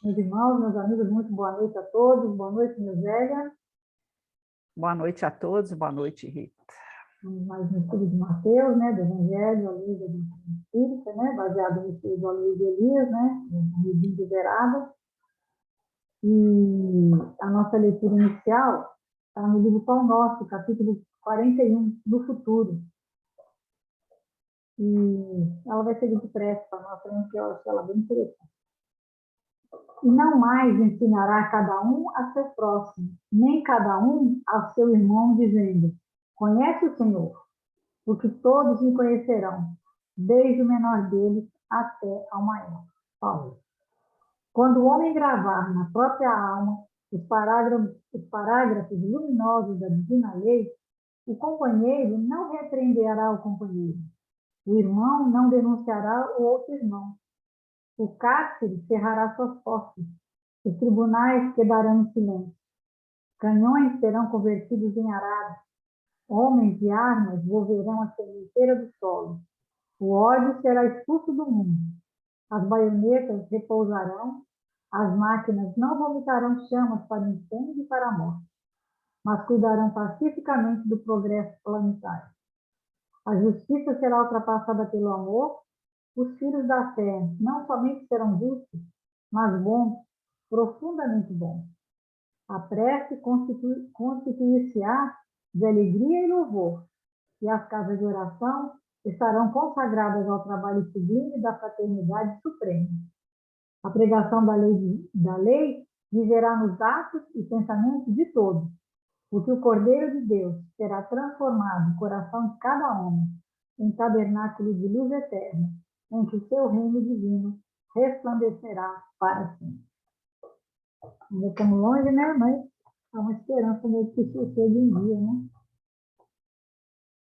Meus irmãos, meus amigos, muito boa noite a todos. Boa noite, minha velha. Boa noite a todos, boa noite, Rita. Vamos mais no estudo de Mateus, né, do Evangelho, a lei da doutrina espírita, né, baseado no estudo do Aloysio Elias, né, no livro de Verada. E a nossa leitura inicial está no livro Pão Nosso, capítulo 41, do futuro. E ela vai ser de pressa para nós, porque eu acho ela bem interessante. E não mais ensinará cada um a seu próximo, nem cada um ao seu irmão, dizendo: conhece o Senhor, porque todos me conhecerão, desde o menor deles até ao maior. Paulo. Quando o homem gravar na própria alma os parágrafos luminosos da divina lei, o companheiro não repreenderá o companheiro, o irmão não denunciará o outro irmão, o cárcere cerrará suas portas, os tribunais quedarão em silêncio, canhões serão convertidos em arados, homens e armas volverão à sementeira do solo, o ódio será expulso do mundo, as baionetas repousarão, as máquinas não vomitarão chamas para o incêndio e para a morte, mas cuidarão pacificamente do progresso planetário. A justiça será ultrapassada pelo amor, os filhos da fé não somente serão justos, mas bons, profundamente bons. A prece constituir-se-á de alegria e louvor, e as casas de oração estarão consagradas ao trabalho sublime da fraternidade suprema. A pregação da lei viverá nos atos e pensamentos de todos, porque o Cordeiro de Deus terá transformado o coração de cada homem em tabernáculo de luz eterna, em que o seu reino divino resplandecerá para sempre. Ainda estamos longe, né? Mas há uma esperança mesmo que isso chegue um dia, né?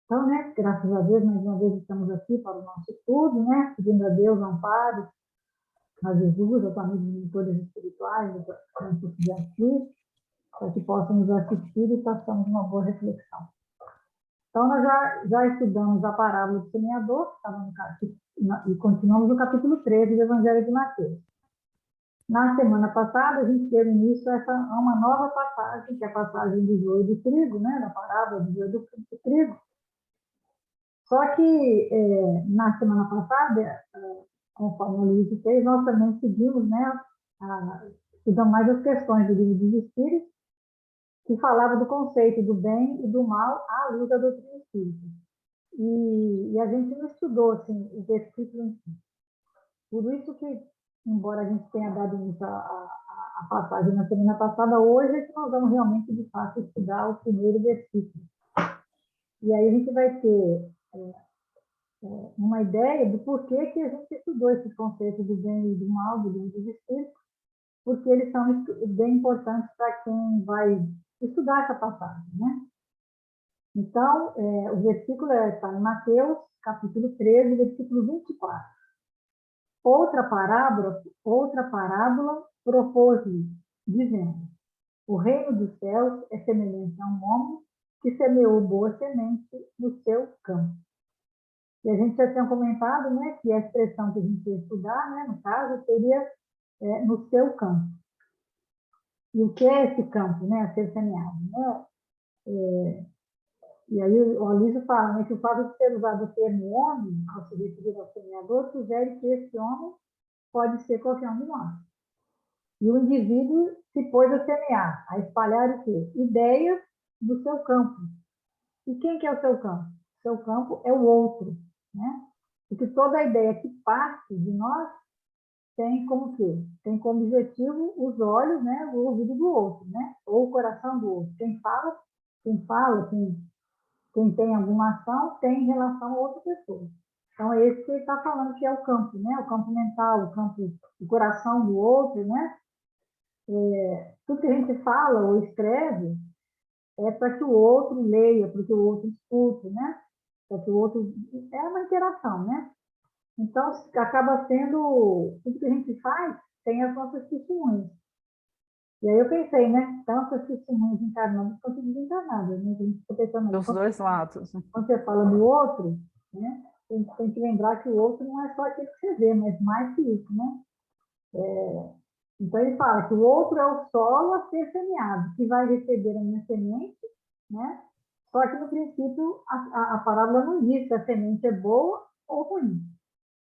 Então, né, graças a Deus, mais uma vez estamos aqui para o nosso estudo, né? Pedindo a Deus amparo, a Jesus, aos amigos e mentores espirituais, do Francisco de Assis, para que possam nos assistir e façamos uma boa reflexão. Então, nós já estudamos a parábola do semeador, que estava no capítulo, e continuamos no capítulo 13 do Evangelho de Mateus. Na semana passada, a gente teve início a uma nova passagem, que é a passagem do joio e do trigo, né? Da parábola do joio e do trigo. Só que, na semana passada, conforme o Luiz fez, nós também seguimos, né? Estudamos mais as questões do livro dos Espíritos, que falava do conceito do bem e do mal à luz da doutrina espírita. E a gente não estudou assim, o versículo em si. Por isso que, embora a gente tenha dado início à passagem na semana passada, hoje é que nós vamos realmente, de fato, estudar o primeiro versículo. E aí a gente vai ter uma ideia do porquê que a gente estudou esses conceitos do bem e do mal, do livro dos Espíritos, porque eles são bem importantes para quem vai estudar essa passagem, né? Então, o versículo está em Mateus, capítulo 13, versículo 24. Outra parábola propôs-lhe, dizendo: o reino dos céus é semelhante a um homem que semeou boa semente no seu campo. E a gente já tinha comentado, né, que a expressão que a gente ia estudar, né, no caso, seria no seu campo. E o que é esse campo, né, a ser semeado? Né? E aí o Aloysio fala, né, que o fato de ser usado o termo homem, ao se referir ao semeador, sugere que esse homem pode ser qualquer um de nós. E o indivíduo se pôs a semear, a espalhar o quê? Ideias do seu campo. E quem que é o seu campo? O seu campo é o outro, né? Porque toda a ideia que parte de nós tem como quê? Tem como objetivo os olhos, né, o ouvido do outro, né? Ou o coração do outro. Quem fala, quem tem alguma ação tem em relação a outra pessoa. Então, é esse que ele está falando, que é o campo, né? O campo mental, o coração do outro, né? Tudo que a gente fala ou escreve é para que o outro leia, para que o outro escute, né? Para que o outro... É uma interação, né? Então, acaba sendo... Tudo que a gente faz tem as nossas testemunhas. E aí eu pensei, né? Tanto as testemunhas encarnadas quanto desencarnadas, né? A gente fica pensando... Dos dois lados. Quando você fala do outro, né? A gente tem que lembrar que o outro não é só aquele que você vê, mas mais que isso, né? Então, ele fala que o outro é o solo a ser semeado, que vai receber a minha semente, né? Só que, no princípio, a parábola não diz se a semente é boa ou ruim,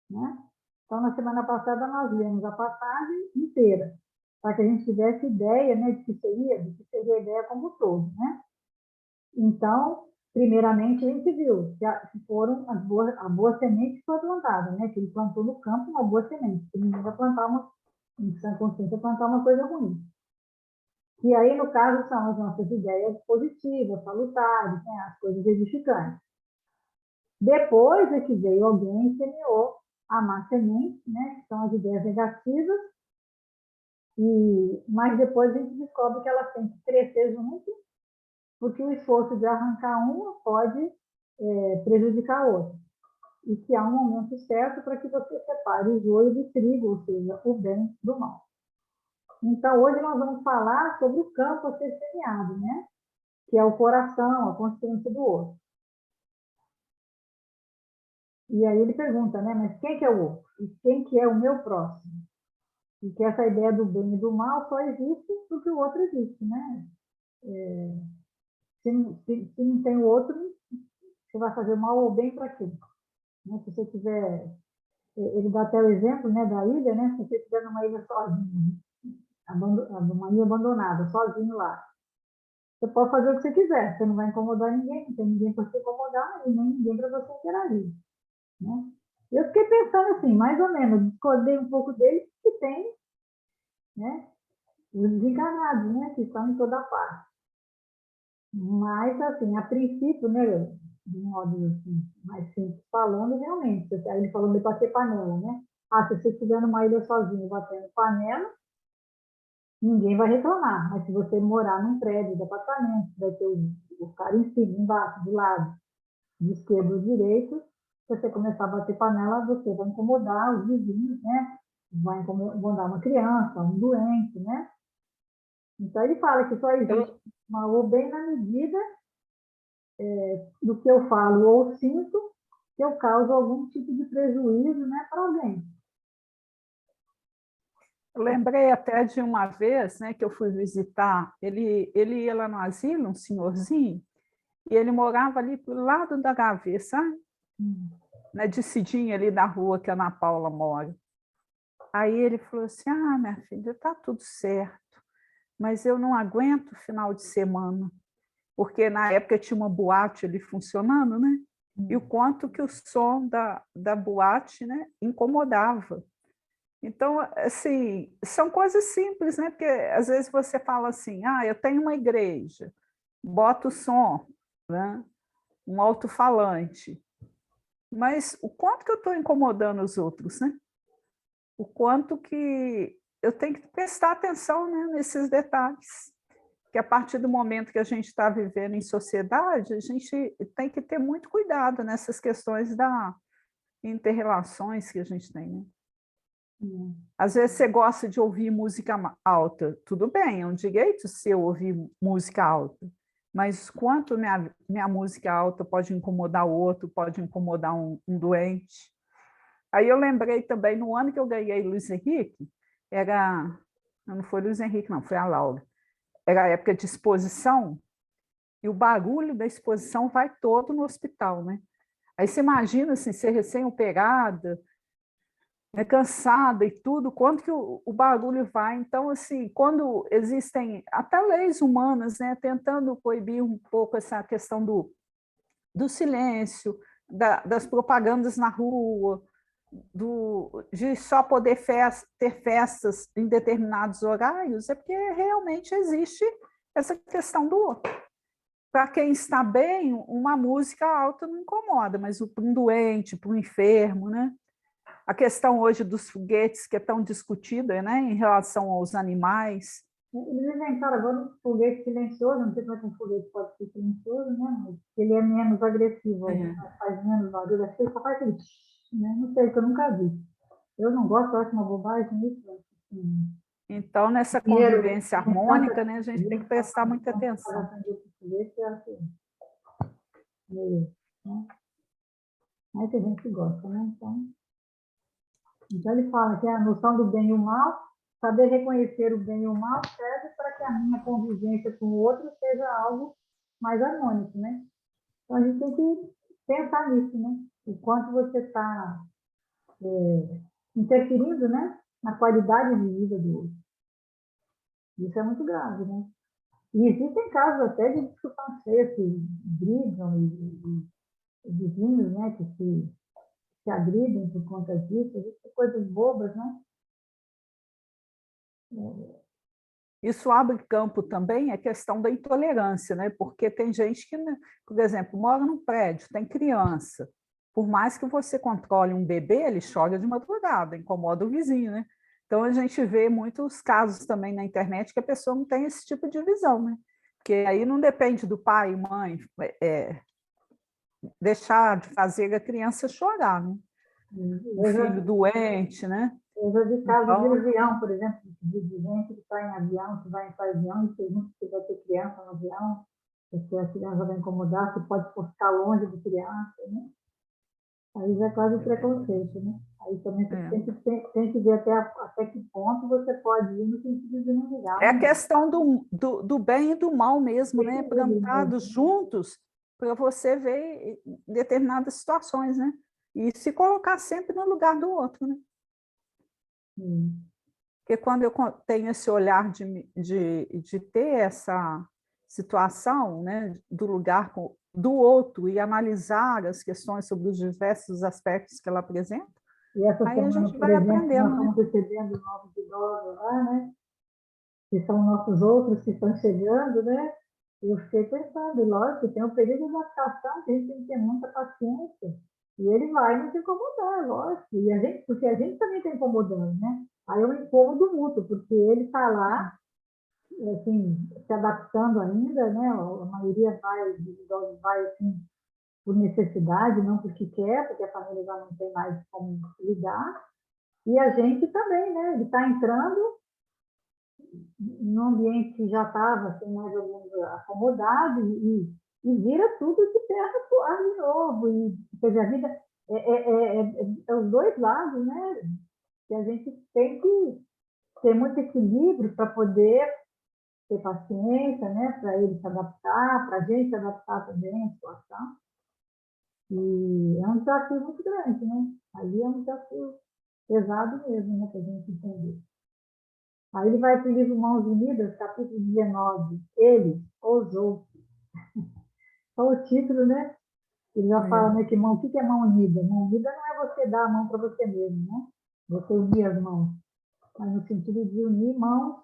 né? Então, na semana passada, nós lemos a passagem inteira, para que a gente tivesse ideia, né, do que seria a ideia como um todo, né? Então, primeiramente, a gente viu que foram a boa semente que foi plantada, né? Que ele plantou no campo uma boa semente, que ninguém vai plantar em sã consciência, plantar uma coisa ruim. E aí, no caso, são as nossas ideias positivas, salutares, né? As coisas edificantes. Depois é que veio alguém e semeou a má semente, né? Que são as ideias negativas, mas depois a gente descobre que elas têm que crescer junto, porque o esforço de arrancar uma pode prejudicar a outra. E que há um momento certo para que você separe o joio do trigo, ou seja, o bem do mal. Então, hoje nós vamos falar sobre o campo a ser semeado, né? Que é o coração, a consciência do outro. E aí ele pergunta, né? Mas quem que é o outro? E quem que é o meu próximo? E que essa ideia do bem e do mal só existe porque o outro existe, né? Se não tem o outro, você vai fazer mal ou bem para quê? Né? Se você tiver... Ele dá até o exemplo, né, da ilha, né? Se você estiver numa ilha sozinho, numa ilha abandonada, sozinho lá, você pode fazer o que você quiser, você não vai incomodar ninguém, não tem ninguém para se incomodar e nem ninguém para você interagir, né? Eu fiquei pensando assim, mais ou menos, discordei um pouco dele, que tem, né, os desencarnados, né, que estão em toda parte. Mas, assim, a princípio, né, de um modo assim, mais simples falando, realmente, aí ele falou de bater panela, né? Ah, se você estiver numa ilha sozinho batendo panela, ninguém vai reclamar. Mas se você morar num prédio de apartamento, vai ter o cara em cima, embaixo, do lado, de esquerda ou direito, se você começar a bater panela, você vai incomodar os vizinhos, né? Vai incomodar uma criança, um doente, né? Então, ele fala que só existe Eu, mal ou bem na medida do que eu falo ou sinto, que eu causo algum tipo de prejuízo, né, para alguém. lembrei até de uma vez, né, que eu fui visitar, ele ia lá no asilo, um senhorzinho, e ele morava ali pro lado da Gávea, sabe? Na descidinha ali da rua que a Ana Paula mora. Aí ele falou assim, ah, minha filha, tá tudo certo, mas eu não aguento final de semana, porque na época tinha uma boate ali funcionando, né? E o quanto que o som da boate, né, incomodava. Então, assim, são coisas simples, né? Porque às vezes você fala assim, ah, eu tenho uma igreja, bota o som, né? Um alto-falante. Mas o quanto que eu estou incomodando os outros, né? O quanto que eu tenho que prestar atenção, né, nesses detalhes. Que a partir do momento que a gente está vivendo em sociedade, a gente tem que ter muito cuidado nessas questões da inter-relações que a gente tem, né? Às vezes você gosta de ouvir música alta, tudo bem, é um direito seu ouvir música alta, mas quanto minha música alta pode incomodar o outro, pode incomodar um doente. Aí eu lembrei também, no ano que eu ganhei Luiz Henrique, não foi Luiz Henrique, não, foi a Laura, era a época de exposição, e o barulho da exposição vai todo no hospital, né? Aí você imagina assim, ser recém-operada, cansada e tudo, quanto que o barulho vai. Então, assim, quando existem até leis humanas, né, tentando coibir um pouco essa questão do silêncio, das propagandas na rua, de só poder ter festas em determinados horários, é porque realmente existe essa questão do outro. Para quem está bem, uma música alta não incomoda, mas para um doente, para um enfermo, né? A questão hoje dos foguetes, que é tão discutida, né, em relação aos animais. Eles inventaram agora um foguete silencioso, não sei como é que um foguete pode ser silencioso, né? Mas ele é menos agressivo, faz menos barulho, acho que ele só faz aquele né? Não sei, que eu nunca vi. Eu não gosto, eu acho uma bobagem isso. Assim, Então, nessa dinheiro, convivência tem tanta harmônica, né, a gente tem que prestar muita atenção. foguete, eu acho meio, né? Mas tem gente que gosta, né? Então ele fala que a noção do bem e o mal saber reconhecer o bem e o mal serve para que a minha convivência com o outro seja algo mais harmônico, né? Então, a gente tem que pensar nisso, né? O quanto você está interferindo, né? Na qualidade de vida do outro. Isso é muito grave, né? E existem casos até de discussão feia que brigam e vizinhos, né? Que se agridem por conta disso. Existem coisas bobas, né? Isso abre campo também a questão da intolerância, né? Porque tem gente que, por exemplo, mora num prédio, tem criança. Por mais que você controle um bebê, ele chora de madrugada, incomoda o vizinho, né? Então a gente vê muitos casos também na internet que a pessoa não tem esse tipo de visão, né? Porque aí não depende do pai e mãe deixar de fazer a criança chorar, né? O filho doente, né? Eu já vi casos de Então, avião, por exemplo, de gente que está em avião, que vai entrar em avião e pergunta se vai ter criança no avião, porque a criança vai incomodar, se pode ficar longe de criança, né? Aí já é quase preconceito, né? Aí também você tem que ver até que ponto você pode ir no sentido de não ligar. é a questão do bem e do mal mesmo, né? Plantados juntos para você ver determinadas situações, né? E se colocar sempre no lugar do outro, né? Porque quando eu tenho esse olhar de ter essa situação, né, do lugar do outro e analisar as questões sobre os diversos aspectos que ela apresenta, e essa aí a semana, gente por vai exemplo, nós aprendendo, né? estamos recebendo novos idosos lá, né? Que são nossos outros que estão chegando, né? E eu fiquei pensando, lógico, tem um período de adaptação que a gente tem que ter muita paciência. E ele vai nos incomodar, lógico. E a gente, porque a gente também está incomodando, né? Aí é um incômodo mútuo, porque ele está lá, assim, se adaptando ainda, né? A maioria vai, os idosos vai, assim, por necessidade, não porque quer, porque a família já não tem mais como lidar. E a gente também, né? Ele está entrando num ambiente que já estava assim, mais ou menos acomodado e vira tudo de terra para o ar de novo. E, ou seja, a vida é os dois lados, né? Que a gente tem que ter muito equilíbrio para poder ter paciência, né? Para ele se adaptar, para a gente se adaptar também à situação. E é um desafio muito grande, né? Ali é um desafio pesado mesmo, né? Para a gente entender. Aí ele vai para o livro Mãos Unidas, capítulo 19. Ele ousou. Só o título, né? Ele já fala, né, que mão, o que é mão unida? Mão unida não é você dar a mão para você mesmo, né? Você unir as mãos. Mas no sentido de unir mãos,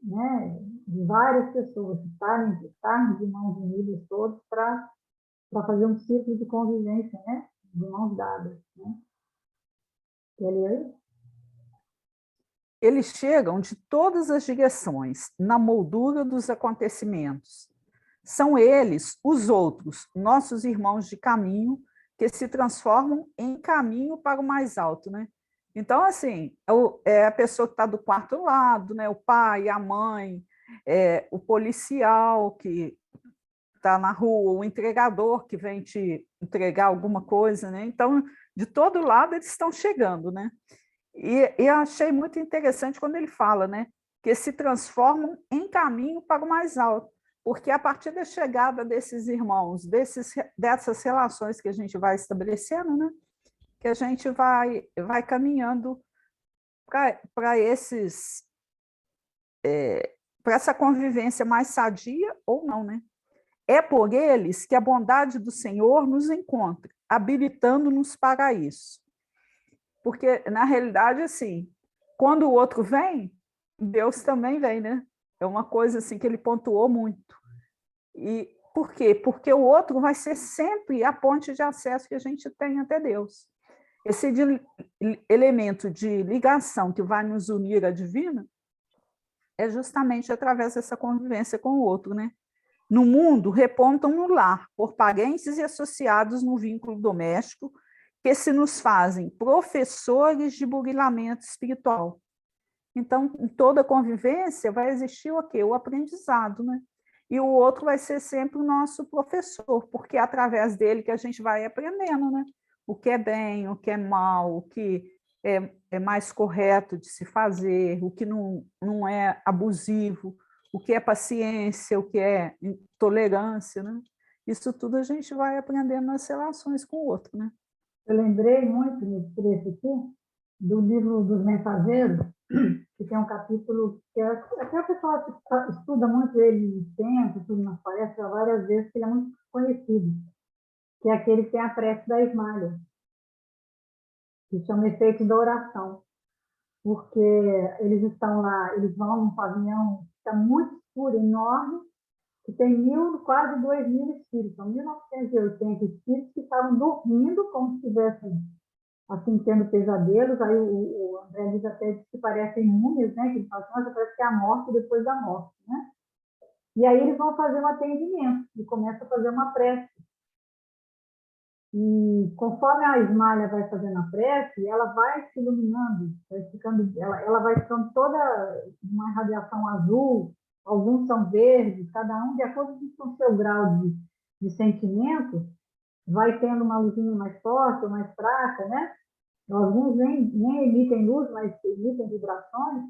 né, de várias pessoas, estarem de mãos unidas todos para fazer um ciclo de convivência, né? De mãos dadas, né? Quer ler? Eles chegam de todas as direções, na moldura dos acontecimentos. São eles, os outros, nossos irmãos de caminho, que se transformam em caminho para o mais alto, né? Então, assim, é a pessoa que está do quarto lado, né? O pai, a mãe, o policial que está na rua, o entregador que vem te entregar alguma coisa, né? Então, de todo lado eles estão chegando, né? E eu achei muito interessante quando ele fala, né? Que se transformam em caminho para o mais alto, porque a partir da chegada desses irmãos, dessas relações que a gente vai estabelecendo, né? Que a gente vai caminhando para para essa convivência mais sadia ou não, né? É por eles que a bondade do Senhor nos encontra, habilitando-nos para isso. Porque, na realidade, assim, quando o outro vem, Deus também vem, né? É uma coisa assim que ele pontuou muito. E por quê? Porque o outro vai ser sempre a ponte de acesso que a gente tem até Deus. Esse elemento de ligação que vai nos unir à divina é justamente através dessa convivência com o outro, né? No mundo, repontam no lar, por parentes e associados no vínculo doméstico, que se nos fazem professores de burilamento espiritual. Então, em toda convivência vai existir o quê? O aprendizado, né? E o outro vai ser sempre o nosso professor, porque é através dele que a gente vai aprendendo, né? O que é bem, o que é mal, o que é mais correto de se fazer, o que não é abusivo, o que é paciência, o que é tolerância, né? Isso tudo a gente vai aprendendo nas relações com o outro, né? Eu lembrei muito nesse trecho aqui do livro dos Mensageiros, que tem um capítulo que até o pessoal estuda muito ele no centro, tudo nas palestras, várias vezes, que ele é muito conhecido, que é aquele que tem a prece da Ismália, que chama Efeito da Oração, porque eles estão lá, eles vão num pavilhão que está muito escuro, enorme, que tem quase 2.000 espíritos, são 1.980 espíritos que estavam dormindo como se estivessem assim, tendo pesadelos. Aí o André diz até que parecem múmias, né? Que ele fala assim, nossa, parece que é a morte depois da morte, né? E aí eles vão fazer um atendimento e começam a fazer uma prece. E conforme a Ismália vai fazendo a prece, ela vai se iluminando, ela vai ficando toda uma radiação azul, alguns são verdes, cada um de acordo com o seu grau de sentimento, vai tendo uma luzinha mais forte ou mais fraca, né? Alguns nem emitem luz, mas emitem vibrações.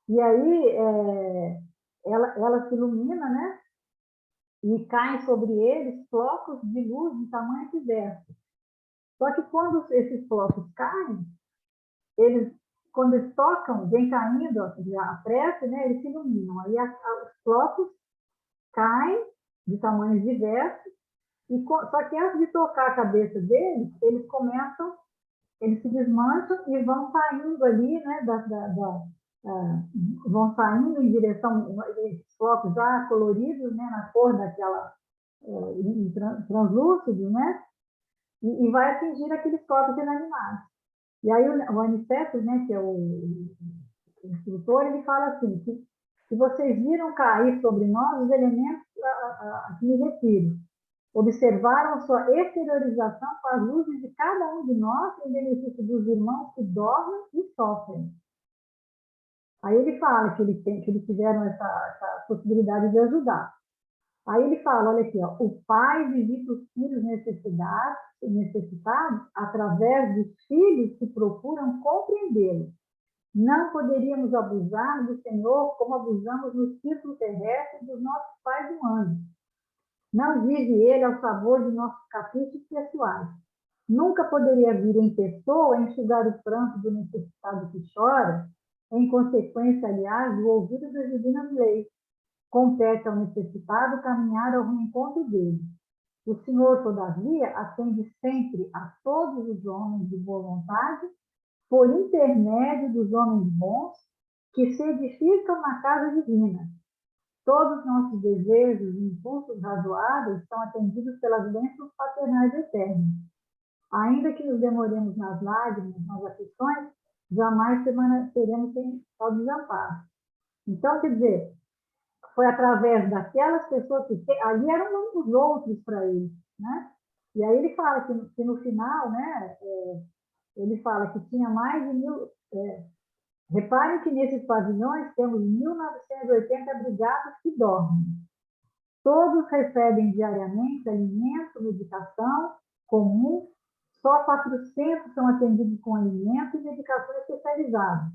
E aí ela se ilumina, né? E caem sobre eles flocos de luz de tamanho diverso. Só que quando esses flocos caem, quando eles tocam, vem caindo a prece, né? Eles se iluminam. Aí os flocos caem de tamanhos diversos. Só que antes de tocar a cabeça deles, eles se desmancham e vão saindo ali, né, vão saindo em direção, esses flocos já coloridos, né, na cor daquela, translúcido, né, e vai atingir aqueles corpos inanimados. E aí o Aniceto, né, que é o instrutor, ele fala assim, que vocês viram cair sobre nós os elementos a que me refiro. Observaram sua exteriorização com as luzes de cada um de nós em benefício dos irmãos que dormem e sofrem. Aí ele fala que eles tiveram essa possibilidade de ajudar. Aí ele fala, olha aqui, ó, o pai visita os filhos necessitados através dos filhos que procuram compreendê-lo. Não poderíamos abusar do Senhor como abusamos no círculo terrestre dos nossos pais humanos. Não vive ele ao sabor de nossos caprichos pessoais. Nunca poderia vir em pessoa enxugar o pranto do necessitado que chora, em consequência, aliás, do ouvido das divinas leis. Compete ao necessitado caminhar ao reencontro dele. O Senhor, todavia, atende sempre a todos os homens de boa vontade, por intermédio dos homens bons que se edificam na casa divina. Todos os nossos desejos e impulsos razoáveis são atendidos pelas bênçãos paternais eternas. Ainda que nos demoremos nas lágrimas, nas aflições, jamais permaneceremos sem tal desamparo. Então, quer dizer, foi através daquelas pessoas que ali eram os outros para ele, né? E aí ele fala que no final, né, ele fala que tinha mais de 1.000... reparem que nesses pavilhões temos 1.980 brigados que dormem. Todos recebem diariamente alimento, medicação comum, só 400 são atendidos com alimento e medicação especializada,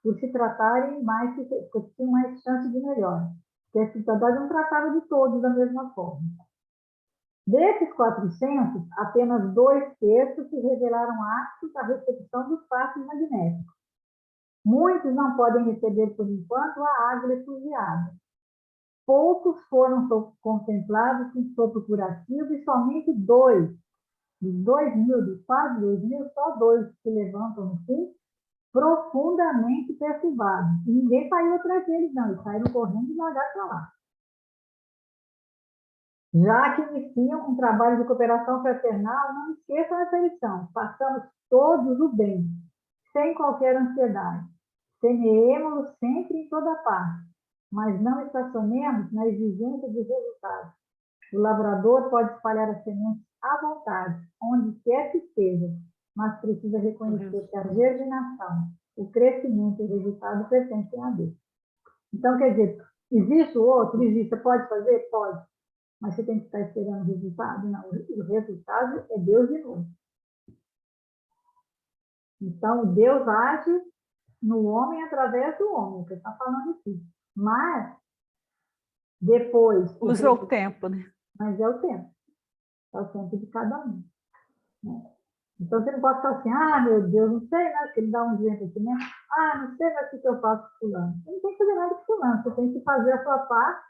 por se tratarem mais, porque tinham mais chance de melhora. Porque a cidade não tratava de todos da mesma forma. Desses 400, apenas 2/3 se revelaram aptos à recepção dos passos magnéticos. Muitos não podem receber, por enquanto, a água efusiada. Poucos foram contemplados com sopro curativo e somente 2, dos 2.000, dos quase 2.000, só 2 se levantam no fim, profundamente perturbados. E ninguém saiu atrás deles, não. Eles saíram correndo e largaram para lá. Já que iniciam um trabalho de cooperação fraternal, não esqueçam essa lição. Façamos todos o bem, sem qualquer ansiedade. Semeemo-lo sempre em toda parte, mas não estacionemos na exigência de resultados. O lavrador pode espalhar as sementes à vontade, onde quer que esteja, mas precisa reconhecer que a germinação, o crescimento e o resultado pertencem a Deus. Então, quer dizer, existe o outro? Existe. Você pode fazer? Pode. Mas você tem que estar esperando o resultado? Não. O resultado é Deus de novo. Então, Deus age no homem através do homem, que está falando aqui. Mas, depois... Usa o tempo, né? Mas é o tempo. É o tempo de cada um. Né? Então, você não pode ficar assim, meu Deus, não sei, né? Porque ele dá um exemplo aqui, né? Não sei mais o que eu faço com fulano. Você não tem que fazer nada com fulano. Você tem que fazer a sua parte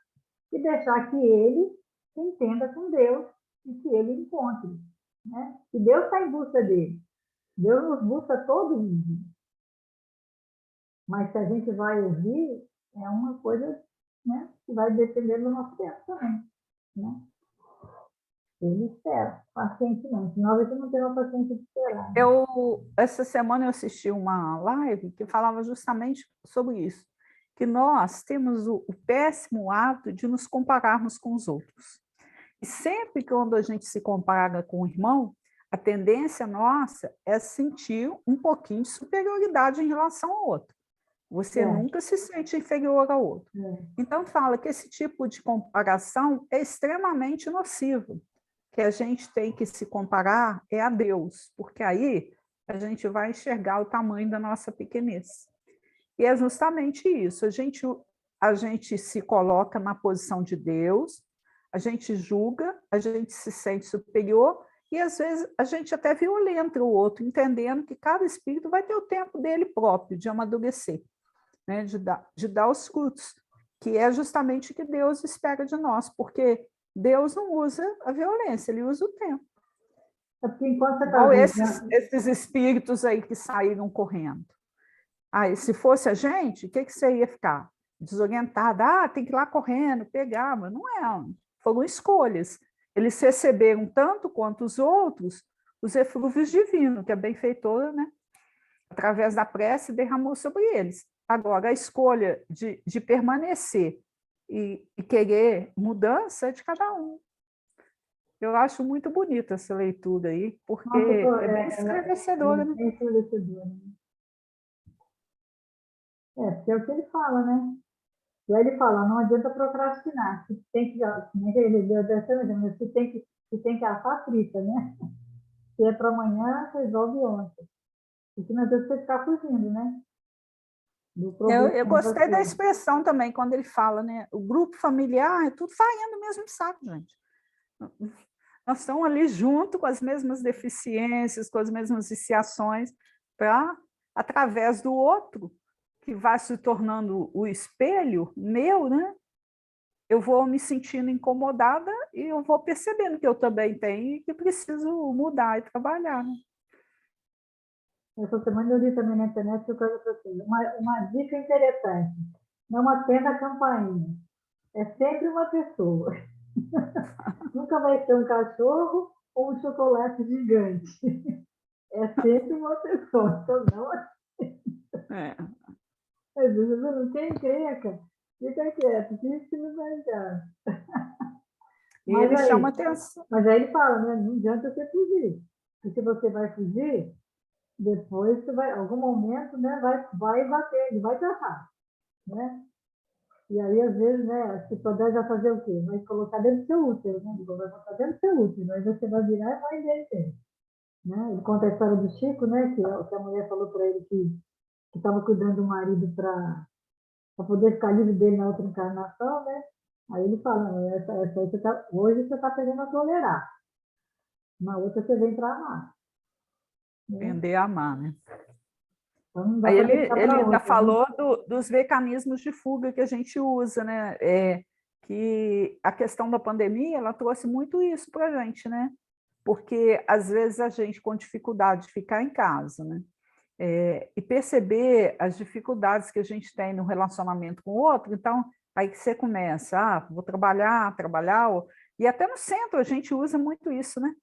e deixar que ele se entenda com Deus e que ele encontre. Né? E Deus está em busca dele. Deus nos busca todo mundo. Mas se a gente vai ouvir, é uma coisa, né, que vai depender do nosso tempo também. Né? Ele espera pacientemente. Nós aqui não temos paciência de esperar. Né? Essa semana eu assisti uma live que falava justamente sobre isso, que nós temos o péssimo hábito de nos compararmos com os outros. E sempre que quando a gente se compara com o irmão, a tendência nossa é sentir um pouquinho de superioridade em relação ao outro. Você nunca se sente inferior ao outro. Então, fala que esse tipo de comparação é extremamente nocivo. Que a gente tem que se comparar é a Deus, porque aí a gente vai enxergar o tamanho da nossa pequenez. E é justamente isso, a gente se coloca na posição de Deus, a gente julga, a gente se sente superior e, às vezes, a gente até violenta o outro, entendendo que cada espírito vai ter o tempo dele próprio de amadurecer, né? de dar os frutos, que é justamente o que Deus espera de nós, porque Deus não usa a violência, ele usa o tempo. Porque enquanto você Igual esses espíritos aí que saíram correndo. Se fosse a gente, o que você ia ficar? Desorientada, tem que ir lá correndo, pegar, mas não é, foram escolhas. Eles receberam tanto quanto os outros os eflúvios divinos, que a benfeitora, né, através da prece, derramou sobre eles. Agora, a escolha de permanecer e querer mudança é de cada um. Eu acho muito bonita essa leitura aí, porque é bem esclarecedora, né? É esclarecedora. Porque é o que ele fala, né? E aí ele fala, não adianta procrastinar, se tem que, se tem que assar frita, né? Se é para amanhã, resolve ontem. Porque não adianta você ficar fugindo, né? Eu gostei da expressão também, quando ele fala, né? O grupo familiar é tudo farinha do mesmo saco, gente. Nós estamos ali junto com as mesmas deficiências, com as mesmas viciações, para, através do outro, que vai se tornando o espelho meu, né? Eu vou me sentindo incomodada e eu vou percebendo que eu também tenho e que preciso mudar e trabalhar, né? Essa semana eu li também na internet uma dica interessante. Não atenda a campainha. É sempre uma pessoa. Nunca vai ser um cachorro ou um chocolate gigante. É sempre uma pessoa. Então, não atenda. Às vezes eu não tenho encrenca. Fica quieto, diz que não vai dar. E ele chama atenção. Mas aí ele fala, né? Não adianta você fugir. Porque se você vai fugir, depois você vai, em algum momento, né, vai bater, ele vai te achar, né? E aí, às vezes, né, se puder já fazer o quê? Vai colocar dentro do seu útero, né? Ele vai botar dentro do seu útero, aí você vai virar e vai dentro, né? Ele conta a história do Chico, né, que a mulher falou para ele que estava cuidando do marido para poder ficar livre dele na outra encarnação, né? Aí ele fala, hoje você está pegando a tolerar, na outra você vem para amar. Aprender a amar, né? Então, aí ele ainda falou dos mecanismos de fuga que a gente usa, né? Que a questão da pandemia, ela trouxe muito isso para a gente, né? Porque, às vezes, a gente com dificuldade de ficar em casa, né? E perceber as dificuldades que a gente tem no relacionamento com o outro, então, aí que você começa, vou trabalhar, e até no centro a gente usa muito isso, né?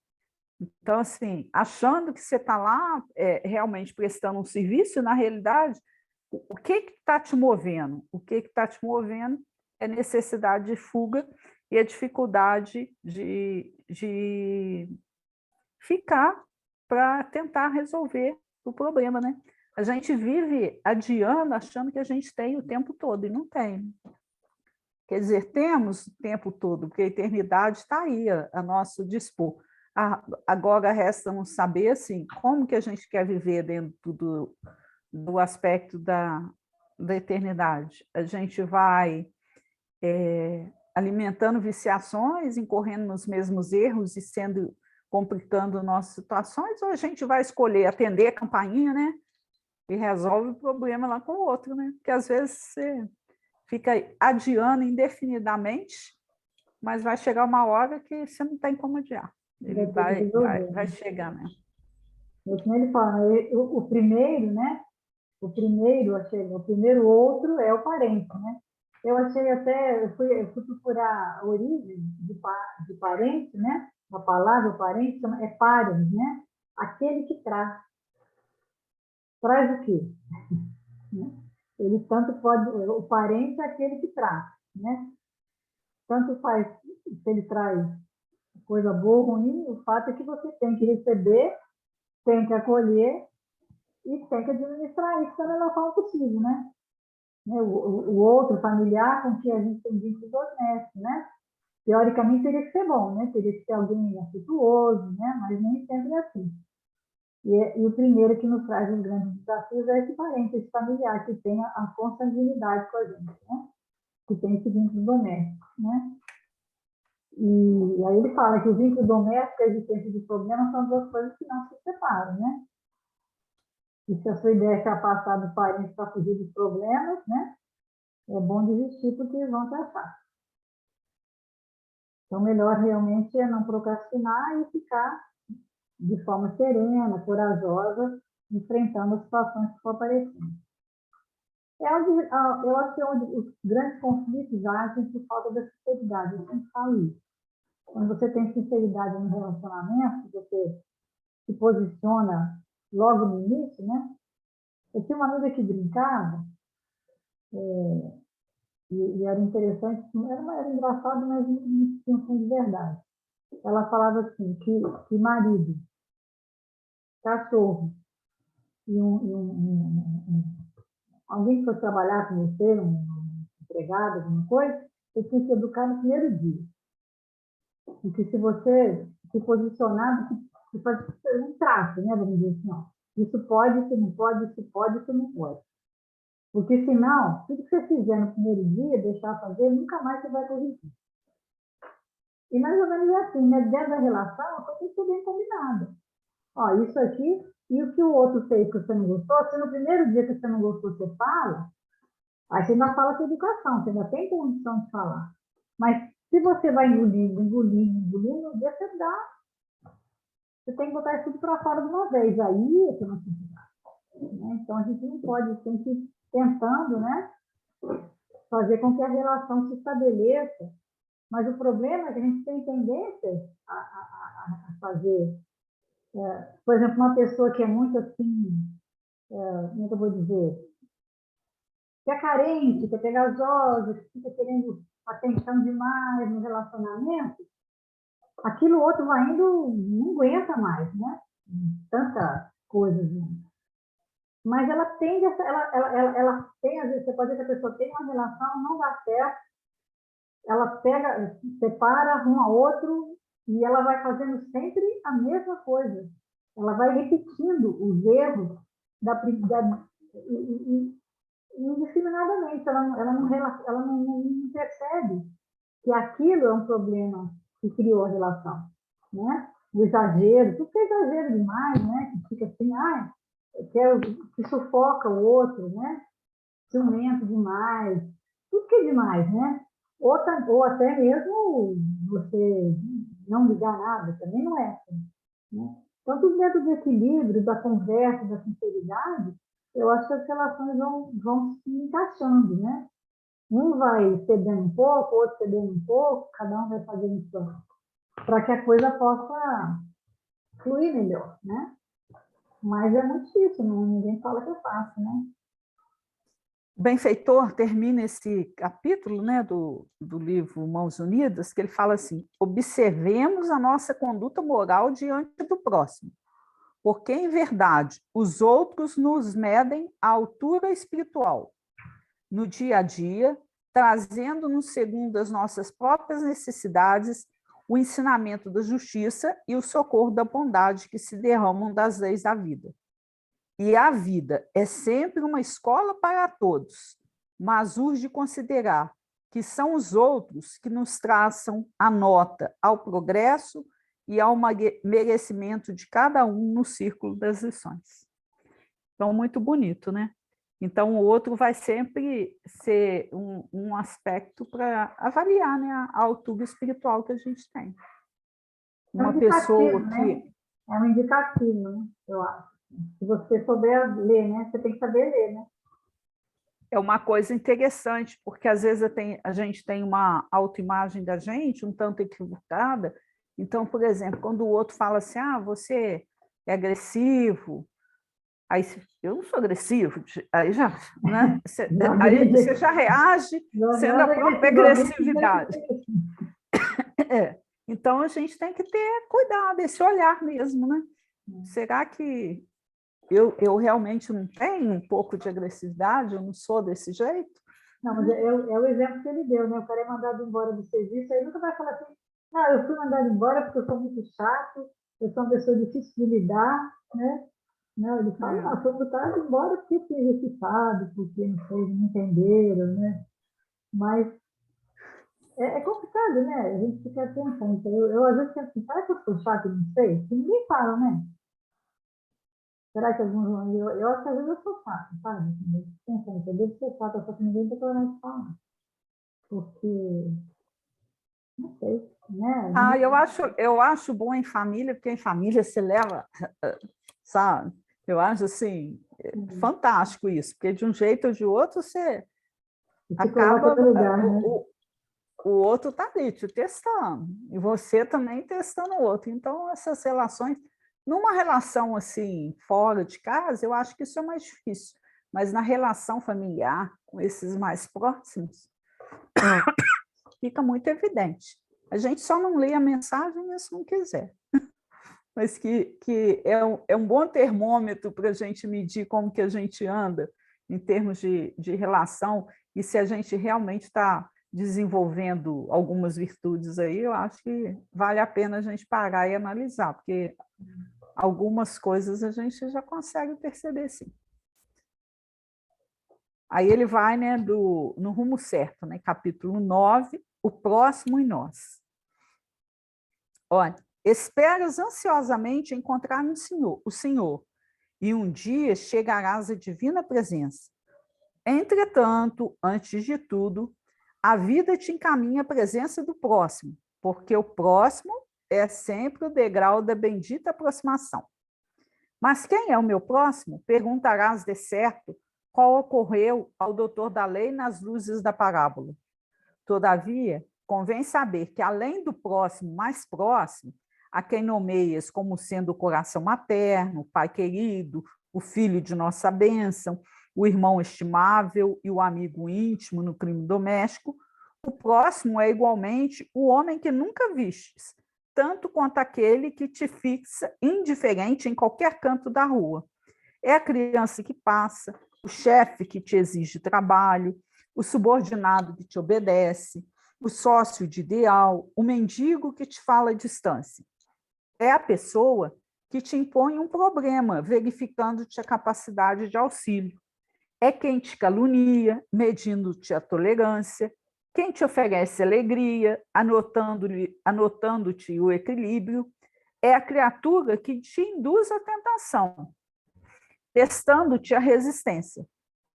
Então, assim, achando que você está lá realmente prestando um serviço, na realidade, o que está te movendo? O que está te movendo é necessidade de fuga e a dificuldade de ficar para tentar resolver o problema, né? A gente vive adiando, achando que a gente tem o tempo todo, e não tem. Quer dizer, temos o tempo todo, porque a eternidade está aí a nosso dispor. Agora resta-nos saber assim, como que a gente quer viver dentro do aspecto da eternidade. A gente vai alimentando viciações, incorrendo nos mesmos erros e complicando nossas situações, ou a gente vai escolher atender a campainha, né? E resolve o problema lá com o outro, né? Porque às vezes você fica adiando indefinidamente, mas vai chegar uma hora que você não tem como adiar. Ele vai chegar, né? Ele fala, o primeiro, né? O primeiro outro é o parente, né? Eu achei até, eu fui procurar a origem de parente, né? A palavra parente é parens, né? Aquele que traz. Traz o quê? Ele tanto pode, o parente é aquele que traz, né? Tanto faz se ele traz coisa boa ou ruim, o fato é que você tem que receber, tem que acolher e tem que administrar isso da melhor forma possível, né? O outro familiar com que a gente tem vínculo doméstico, né? Teoricamente teria que ser bom, né? Teria que ser alguém afetuoso, né? Mas nem sempre é assim. E o primeiro que nos traz os grandes desafios é esse parente, esse familiar, que tem a consanguinidade com a gente, né? Que tem esse vínculo doméstico, né? E aí ele fala que o vínculo doméstico e a existência de problemas são duas coisas que não se separam, né? E se a sua ideia é se afastar do parente para fugir dos problemas, né? É bom desistir porque eles vão te achar. Então, melhor realmente é não procrastinar e ficar de forma serena, corajosa, enfrentando as situações que for aparecendo. Eu acho que é onde os grandes conflitos agem por falta da sinceridade. Eu sempre falo isso. Quando você tem sinceridade no relacionamento, você se posiciona logo no início, né? Eu tinha uma amiga que brincava, e era interessante, era engraçado, mas não tinha um fundo de verdade. Ela falava assim, que marido, cachorro e alguém que fosse trabalhar com você, um empregado, alguma coisa, você tinha que se educar no primeiro dia. E que se você se posicionar, você faz um traço, né? Vamos dizer assim, ó, isso pode, isso não pode, isso pode, isso não pode. Porque senão, tudo que você fizer no primeiro dia, deixar fazer, nunca mais você vai corrigir. E mais ou menos é assim, né? Dentro da relação, a coisa tem que ser bem combinada. Ó, isso aqui, e o que o outro fez que você não gostou, se no primeiro dia que você não gostou, você fala, aí você ainda fala com educação, você ainda tem condição de falar. Mas se você vai engolindo, no dia você dá. Você tem que botar isso tudo para fora de uma vez. Aí é que não se dá. Né? Então a gente não pode, tem que ir tentando, né? Fazer com que a relação se estabeleça. Mas o problema é que a gente tem tendência a fazer. Por exemplo, uma pessoa que é muito assim, como é que eu vou dizer? Que é carente, que é pegajosa, que fica querendo atenção demais no relacionamento, aquilo outro vai indo, não aguenta mais, né? Tanta coisa. Mas ela tende, ela tem, às vezes, você pode ver que a pessoa tem uma relação, não dá certo, ela pega, separa, arruma outro, e ela vai fazendo sempre a mesma coisa. Ela vai repetindo os erros indiscriminadamente. Ela não percebe que aquilo é um problema que criou a relação, né? O exagero, tudo que é exagero demais, né? Que fica assim, que sufoca o outro, né? Ciumento demais, tudo que é demais, né? Ou até mesmo você não ligar nada, também não é assim, né? Então, tudo dentro do equilíbrio, da conversa, da sinceridade, eu acho que as relações vão se encaixando, né? Um vai cedendo um pouco, o outro cedendo um pouco, cada um vai fazendo isso para que a coisa possa fluir melhor, né? Mas é muito difícil, né? Ninguém fala que é fácil, né? O benfeitor termina esse capítulo, né, do livro Mãos Unidas, que ele fala assim: observemos a nossa conduta moral diante do próximo, porque, em verdade, os outros nos medem à altura espiritual, no dia a dia, trazendo-nos, segundo as nossas próprias necessidades, o ensinamento da justiça e o socorro da bondade que se derramam das leis da vida. E a vida é sempre uma escola para todos, mas urge considerar que são os outros que nos traçam a nota ao progresso e ao merecimento de cada um no círculo das lições. Então, muito bonito, né? Então, o outro vai sempre ser um aspecto para avaliar, né, a altura espiritual que a gente tem. Uma pessoa né? que... É um indicativo, né? Eu acho. Se você souber ler, né? Você tem que saber ler, né? É uma coisa interessante, porque às vezes a gente tem uma autoimagem da gente um tanto equivocada. Então, por exemplo, quando o outro fala assim, você é agressivo, aí eu não sou agressivo, aí já, né? Aí você já reage sendo a própria agressividade. Então, a gente tem que ter cuidado, esse olhar mesmo, né? Será que eu realmente não tenho um pouco de agressividade, eu não sou desse jeito? Não, mas é o exemplo que ele deu, né? O cara é mandado embora do serviço, aí nunca vai falar assim, eu fui mandado embora porque eu sou muito chato, eu sou uma pessoa difícil de lidar, né? Não, ele fala, não, foi mandado embora porque fui injustiçado, porque não sei, não entenderam, né? Mas é complicado, né? A gente fica pensando. Então, eu às vezes penso assim, será que eu sou chato e não sei? Que ninguém fala, né? Será que alguns vão... Eu acho que às vezes eu sou chato, sabe? Pensando que eu devo ser chato, só que ninguém tem coragem de falar. Porque, não sei, né? Eu acho bom em família, porque em família se leva, sabe? Eu acho assim, fantástico isso, porque de um jeito ou de outro você acaba, no lugar, né? o outro está ali te testando, e você também testando o outro. Então, essas relações, numa relação assim, fora de casa, eu acho que isso é mais difícil, mas na relação familiar, com esses mais próximos, fica muito evidente. A gente só não lê a mensagem se não quiser. Mas que é um bom termômetro para a gente medir como que a gente anda em termos de relação e se a gente realmente está desenvolvendo algumas virtudes aí, eu acho que vale a pena a gente parar e analisar, porque algumas coisas a gente já consegue perceber, sim. Aí ele vai, né, no rumo certo, né, capítulo 9, o próximo em nós. Olha, esperas ansiosamente encontrar o Senhor, e um dia chegarás à divina presença. Entretanto, antes de tudo, a vida te encaminha à presença do próximo, porque o próximo é sempre o degrau da bendita aproximação. Mas quem é o meu próximo? Perguntarás de certo qual ocorreu ao doutor da lei nas luzes da parábola. Todavia, convém saber que, além do próximo mais próximo, a quem nomeias como sendo o coração materno, o pai querido, o filho de nossa bênção, o irmão estimável e o amigo íntimo no crime doméstico, o próximo é igualmente o homem que nunca vistes, tanto quanto aquele que te fixa indiferente em qualquer canto da rua. É a criança que passa, o chefe que te exige trabalho, o subordinado que te obedece, o sócio de ideal, o mendigo que te fala à distância. É a pessoa que te impõe um problema, verificando-te a capacidade de auxílio. É quem te calunia, medindo-te a tolerância, quem te oferece alegria, anotando-te o equilíbrio. É a criatura que te induz à tentação, testando-te a resistência.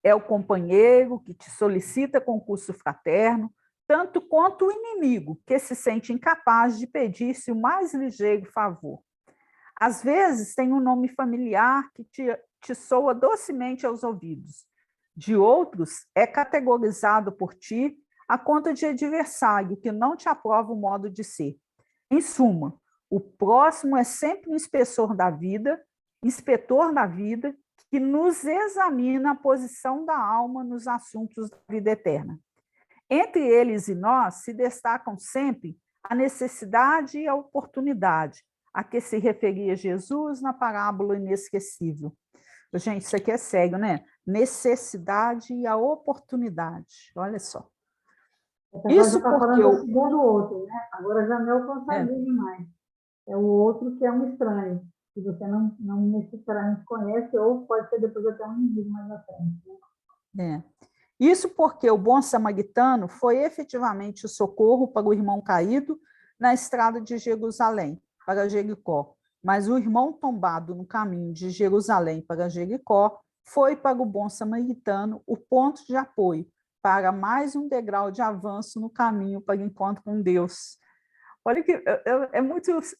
É o companheiro que te solicita concurso fraterno, tanto quanto o inimigo, que se sente incapaz de pedir-se o mais ligeiro favor. Às vezes tem um nome familiar que te soa docemente aos ouvidos. De outros, é categorizado por ti a conta de adversário que não te aprova o modo de ser. Em suma, o próximo é sempre um inspetor da vida, que nos examina a posição da alma nos assuntos da vida eterna. Entre eles e nós se destacam sempre a necessidade e a oportunidade, a que se referia Jesus na parábola inesquecível. Gente, isso aqui é sério, né? Necessidade e a oportunidade. Olha só. Agora já Isso está porque falando do segundo outro, né? Agora já não é o consanguíneo mais. É o outro que é um estranho, que você não necessariamente conhece, ou pode ser depois até um inimigo mais à frente. Né? Isso porque o bom samaritano foi efetivamente o socorro para o irmão caído na estrada de Jerusalém para Jericó. Mas o irmão tombado no caminho de Jerusalém para Jericó foi para o bom samaritano o ponto de apoio para mais um degrau de avanço no caminho para o encontro com Deus. Olha que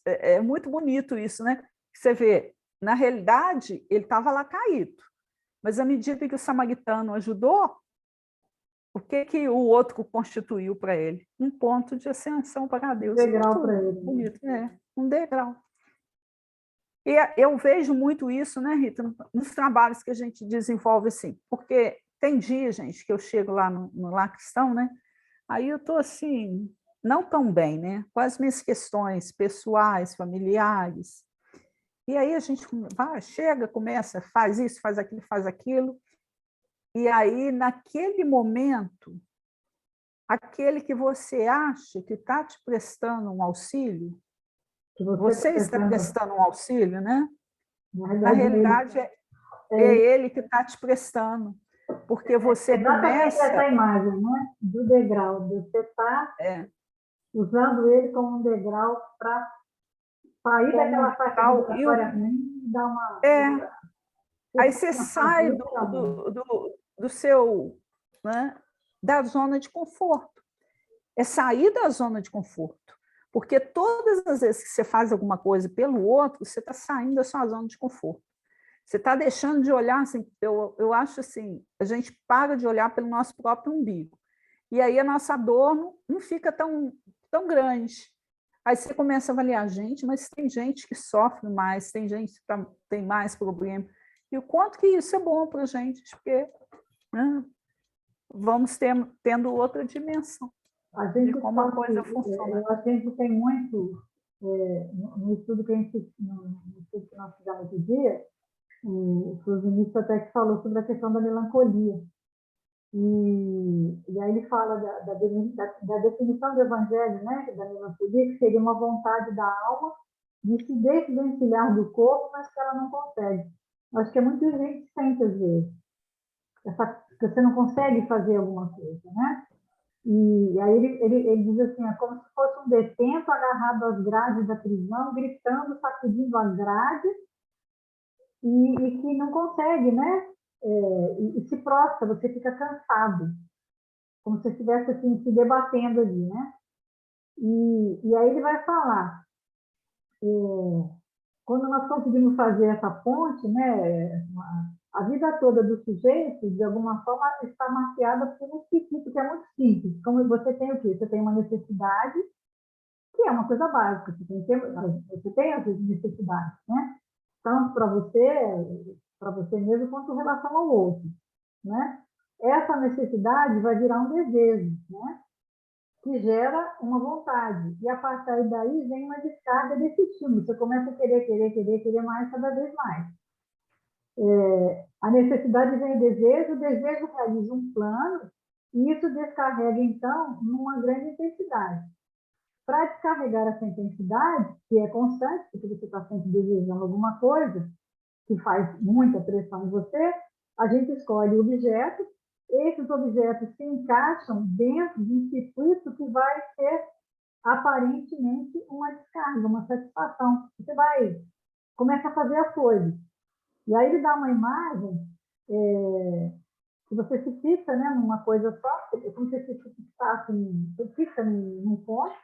é muito bonito isso, né? Você vê, na realidade, ele estava lá caído, mas à medida que o samaritano ajudou, o que o outro constituiu para ele? Um ponto de ascensão para Deus. Degrau para Muito ele. bonito, um degrau. E eu vejo muito isso, né, Rita, nos trabalhos que a gente desenvolve assim, porque tem dia, gente, que eu chego lá no Lar Cristão, né? Aí eu estou assim, não tão bem, né? Com as minhas questões pessoais, familiares. E aí a gente chega, começa, faz isso, faz aquilo, faz aquilo. E aí, naquele momento, aquele que você acha que está te prestando um auxílio, Que você está prestando um auxílio, né? Na realidade, é ele que está te prestando, porque você exatamente começa... essa imagem, né? Do degrau, você está usando ele como um degrau para sair daquela faixa vibratória ruim e dar uma... Aí você sai do seu... Né, da zona de conforto. É sair da zona de conforto. Porque todas as vezes que você faz alguma coisa pelo outro, você está saindo da sua zona de conforto. Você está deixando de olhar, assim, eu acho assim, a gente para de olhar pelo nosso próprio umbigo. E aí a nossa dor não fica tão grande. Aí você começa a avaliar, gente, mas tem gente que sofre mais, tem gente que tem mais problema. E o quanto que isso é bom para a gente, porque vamos tendo outra dimensão de como a coisa funciona. A gente tem muito, no estudo que nós fizemos outro dia, o Vinícius até que falou sobre a questão da melancolia. E aí ele fala da definição do evangelho, né, da melancolia, que seria uma vontade da alma de se desvencilhar do corpo, mas que ela não consegue. Acho que é muito gente sente às vezes. Que você não consegue fazer alguma coisa, né? E aí ele diz assim, é como se fosse um detento agarrado às grades da prisão, gritando, sacudindo as grades, e que não consegue, né? E se prostra, você fica cansado, como se estivesse assim, se debatendo ali, né? E aí ele vai falar, quando nós conseguimos fazer essa ponte, né, a vida toda do sujeito, de alguma forma, está mapeada por um princípio que é muito simples. Como você tem o quê? Você tem uma necessidade, que é uma coisa básica. Você tem as necessidades, né? Tanto para você mesmo, quanto em relação ao outro, né? Essa necessidade vai virar um desejo, né? Que gera uma vontade. E a partir daí vem uma descarga desse estímulo. Você começa a querer mais cada vez mais. A necessidade vem o desejo realiza um plano, e isso descarrega, então, numa grande intensidade. Para descarregar essa intensidade, que é constante, porque você está sempre desejando alguma coisa, que faz muita pressão em você, a gente escolhe objetos, esses objetos se encaixam dentro de um circuito que vai ter, aparentemente, uma descarga, uma satisfação. Você começa a fazer as coisas. E aí ele dá uma imagem que você se fixa, né, numa coisa só, como se você se fixasse, você fixa num ponto,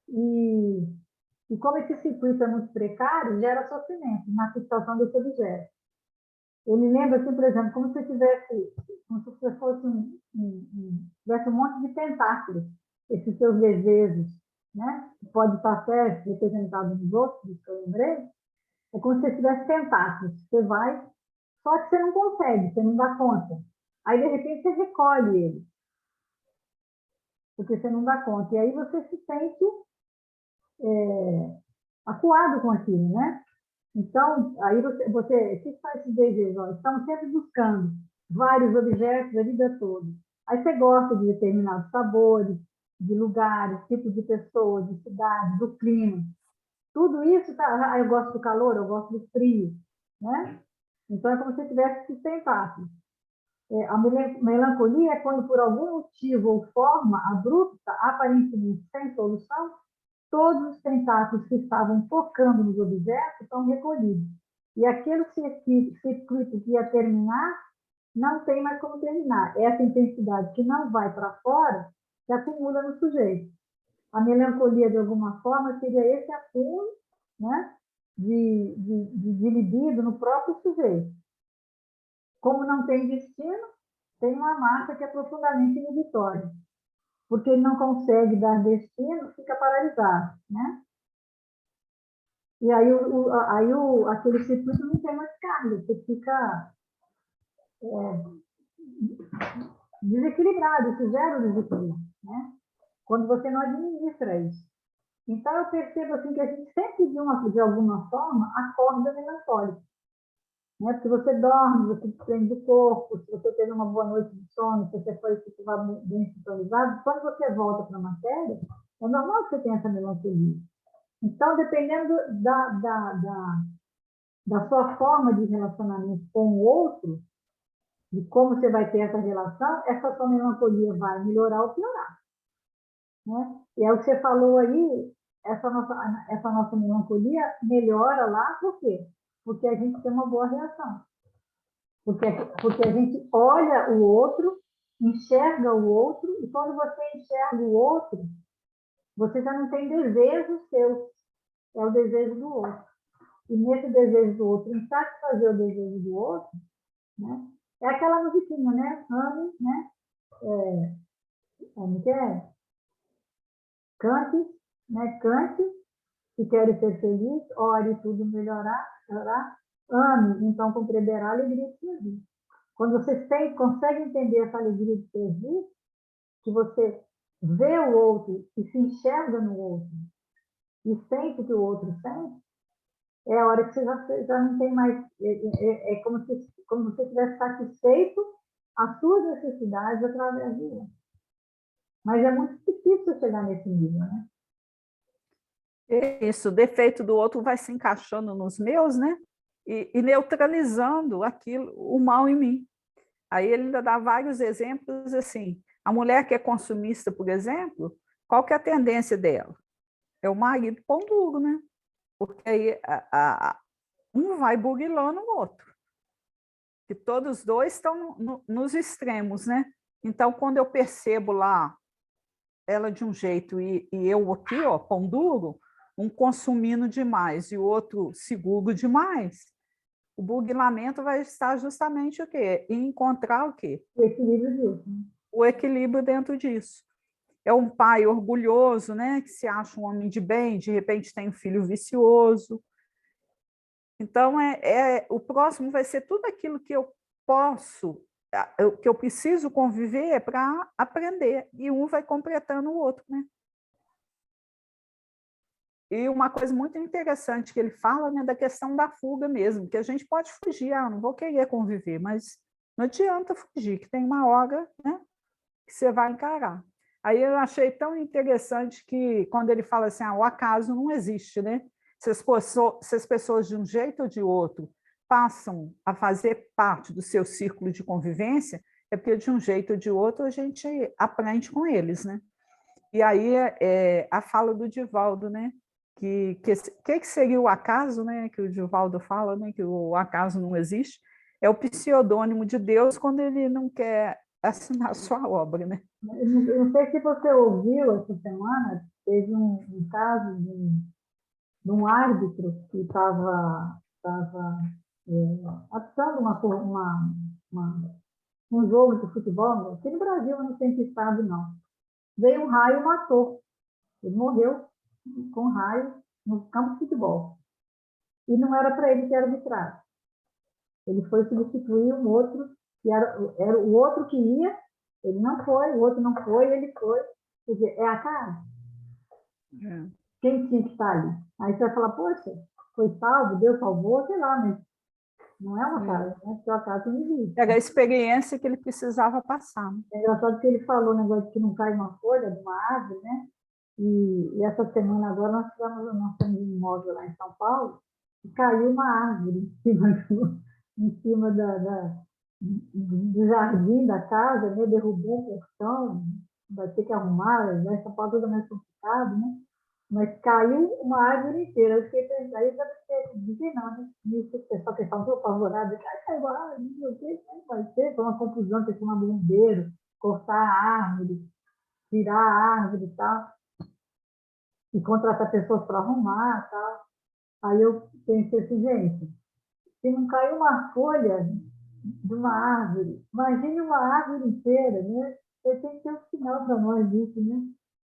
e como esse circuito é muito precário, gera sofrimento na fixação desse objeto. Ele lembra, assim, por exemplo, como se você fosse tivesse um monte de tentáculos, esses seus desejos, né? Que pode estar certo, representado nos outros, que eu lembrei, é como se você tivesse tentáculos. Você vai, só que você não consegue, você não dá conta. Aí, de repente, você recolhe ele, porque você não dá conta. E aí você se sente acuado com aquilo, né? Então, aí o que faz esses desejos? Estamos sempre buscando vários objetos a vida toda. Aí você gosta de determinados sabores, de lugares, tipos de pessoas, de cidades, do clima. Tudo isso, tá, eu gosto do calor, eu gosto do frio, né? Então é como se tivesse sustentável. A melancolia é quando, por algum motivo ou forma abrupta, aparentemente sem solução, todos os tentáculos que estavam tocando nos objetos são recolhidos. E aquele circuito que ia terminar, não tem mais como terminar. Essa intensidade que não vai para fora, se acumula no sujeito. A melancolia, de alguma forma, seria esse acúmulo, né, de libido no próprio sujeito. Como não tem destino, tem uma marca que é profundamente inibitória. Porque ele não consegue dar destino, fica paralisado, né? E aí, aquele circuito não tem mais carga, você fica desequilibrado, isso gera o desequilíbrio, né? Quando você não administra isso. Então, eu percebo assim, que a gente sempre, de alguma forma, acorda melancólico. Né? Porque você dorme, você desprende do corpo, se você teve uma boa noite de sono, se você foi bem sintonizado, quando você volta para a matéria, é normal que você tenha essa melancolia. Então, dependendo da sua forma de relacionamento com o outro, de como você vai ter essa relação, essa sua melancolia vai melhorar ou piorar. Né? E é o que você falou aí, essa nossa melancolia melhora lá, por quê? Porque a gente tem uma boa reação. Porque a gente olha o outro, enxerga o outro, e quando você enxerga o outro, você já não tem desejo seu, é o desejo do outro. E nesse desejo do outro, em satisfazer o desejo do outro, né? É aquela musiquinha, né? Ame, né? Como que é? Cante, né? Cante, se quer ser feliz, ore tudo melhorar, ame, então compreenderá a alegria de servir. Quando você consegue entender essa alegria de servir, que você vê o outro e se enxerga no outro, e sente o que o outro sente, é a hora que você já não tem mais. É como se você tivesse satisfeito as suas necessidades através do outro. Mas é muito difícil chegar nesse nível, né? Isso, o defeito do outro vai se encaixando nos meus, né? E neutralizando aquilo, o mal em mim. Aí ele ainda dá vários exemplos assim. A mulher que é consumista, por exemplo, qual que é a tendência dela? É o marido pão duro, né? Porque aí um vai burilando o outro. Que todos os dois estão nos extremos, né? Então, quando eu percebo lá ela de um jeito e eu aqui, ó, pão duro, um consumindo demais e o outro seguro demais, o burilamento vai estar justamente o quê? Em encontrar o quê? O equilíbrio disso. O equilíbrio dentro disso. É um pai orgulhoso, né, que se acha um homem de bem, de repente tem um filho vicioso. Então, o próximo vai ser tudo aquilo que eu posso, que eu preciso conviver para aprender, e um vai completando o outro, né? E uma coisa muito interessante que ele fala, né, da questão da fuga mesmo, que a gente pode fugir, não vou querer conviver, mas não adianta fugir, que tem uma hora, né, que você vai encarar. Aí eu achei tão interessante que quando ele fala assim, o acaso não existe, né? Se as pessoas de um jeito ou de outro passam a fazer parte do seu círculo de convivência, é porque de um jeito ou de outro a gente aprende com eles, né? E aí a fala do Divaldo, né? Que seria o acaso, né? Que o Divaldo fala, né? Que o acaso não existe. É o pseudônimo de Deus quando ele não quer assinar sua obra, né? Eu não sei se você ouviu essa semana, teve um caso de um árbitro que estava apitando um jogo de futebol, aqui no Brasil não tem que estado, não. Veio um raio e matou. Ele morreu com raio no campo de futebol. E não era para ele que era arbitrado. Ele foi substituir um outro, que era o outro que ia, ele não foi, o outro não foi, ele foi. Quer dizer, é acaso? Quem tinha que estar ali? Aí você vai falar, poxa, foi salvo, Deus salvou, sei lá, mas Não é uma casa, né? Porque o acaso não existe. Era a experiência que ele precisava passar. É engraçado que ele falou o negócio de que não cai uma folha de uma árvore, né? E essa semana agora nós temos um imóvel lá em São Paulo e caiu uma árvore em cima do jardim da casa, né? Derrubou um portão, vai ter que arrumar, né? São Paulo é tudo mais complicado, né? Mas caiu uma árvore inteira. Eu fiquei pensando, aí deve ter, dizer não, né? Isso, o pessoal que estava todo favorável, caiu uma árvore, não sei o que, vai ter, foi uma confusão, ter que chamar bombeiro, cortar a árvore, tirar a árvore e tal, e contratar pessoas para arrumar e tal. Aí eu pensei assim, gente, se não caiu uma folha de uma árvore, imagine uma árvore inteira, né? Você tem que ter um sinal para nós disso, né?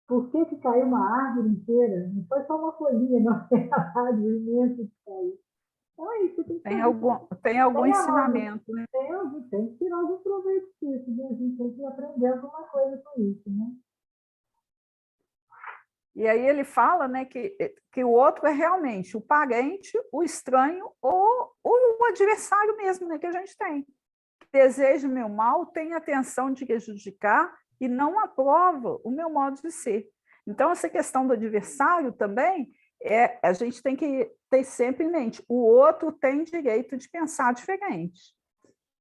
Por que caiu uma árvore inteira? Não foi só uma folhinha, não foi a árvore imensa que caiu. Então é isso, tem que Tem fazer. algum ensinamento, né? Tem que tirar algum proveito disso, né? A gente tem que aprender alguma coisa com isso, né? E aí ele fala, né, que o outro é realmente o parente, o estranho ou o adversário mesmo, né, que a gente tem. Deseja o meu mal, tem a intenção de prejudicar e não aprova o meu modo de ser. Então, essa questão do adversário também, a gente tem que ter sempre em mente, o outro tem direito de pensar diferente.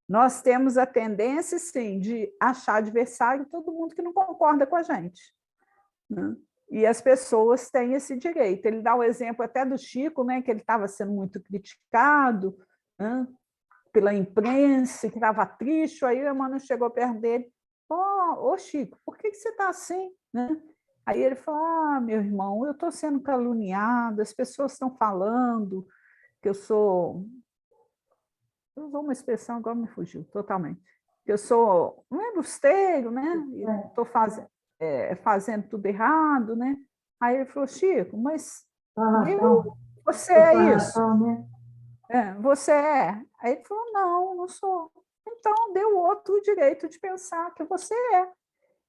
Nós temos a tendência, sim, de achar adversário todo mundo que não concorda com a gente, né? E as pessoas têm esse direito. Ele dá o exemplo até do Chico, né, que ele estava sendo muito criticado, né, pela imprensa, que estava triste. Aí o Emmanuel chegou perto dele: ô Chico, por que você está assim? Né? Aí ele falou: meu irmão, eu estou sendo caluniado, as pessoas estão falando que eu sou. Eu usou uma expressão, agora me fugiu totalmente. Que eu sou um embusteiro, né? Estou fazendo tudo errado, né? Aí ele falou: Chico, mas você é isso? Né? Você é? Aí ele falou: não, não sou. Então, dê o outro o direito de pensar que você é.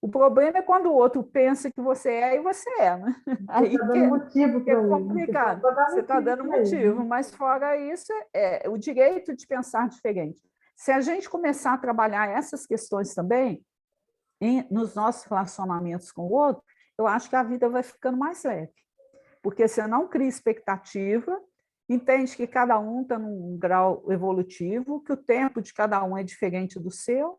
O problema é quando o outro pensa que você é e você é, né? Você Aí está dando motivo que é para ele, né? complicado. Você está dando Ele, motivo, né? mas fora isso, é o direito de pensar diferente. Se a gente começar a trabalhar essas questões também nos nossos relacionamentos com o outro, eu acho que a vida vai ficando mais leve. Porque você não cria expectativa, entende que cada um está num grau evolutivo, que o tempo de cada um é diferente do seu,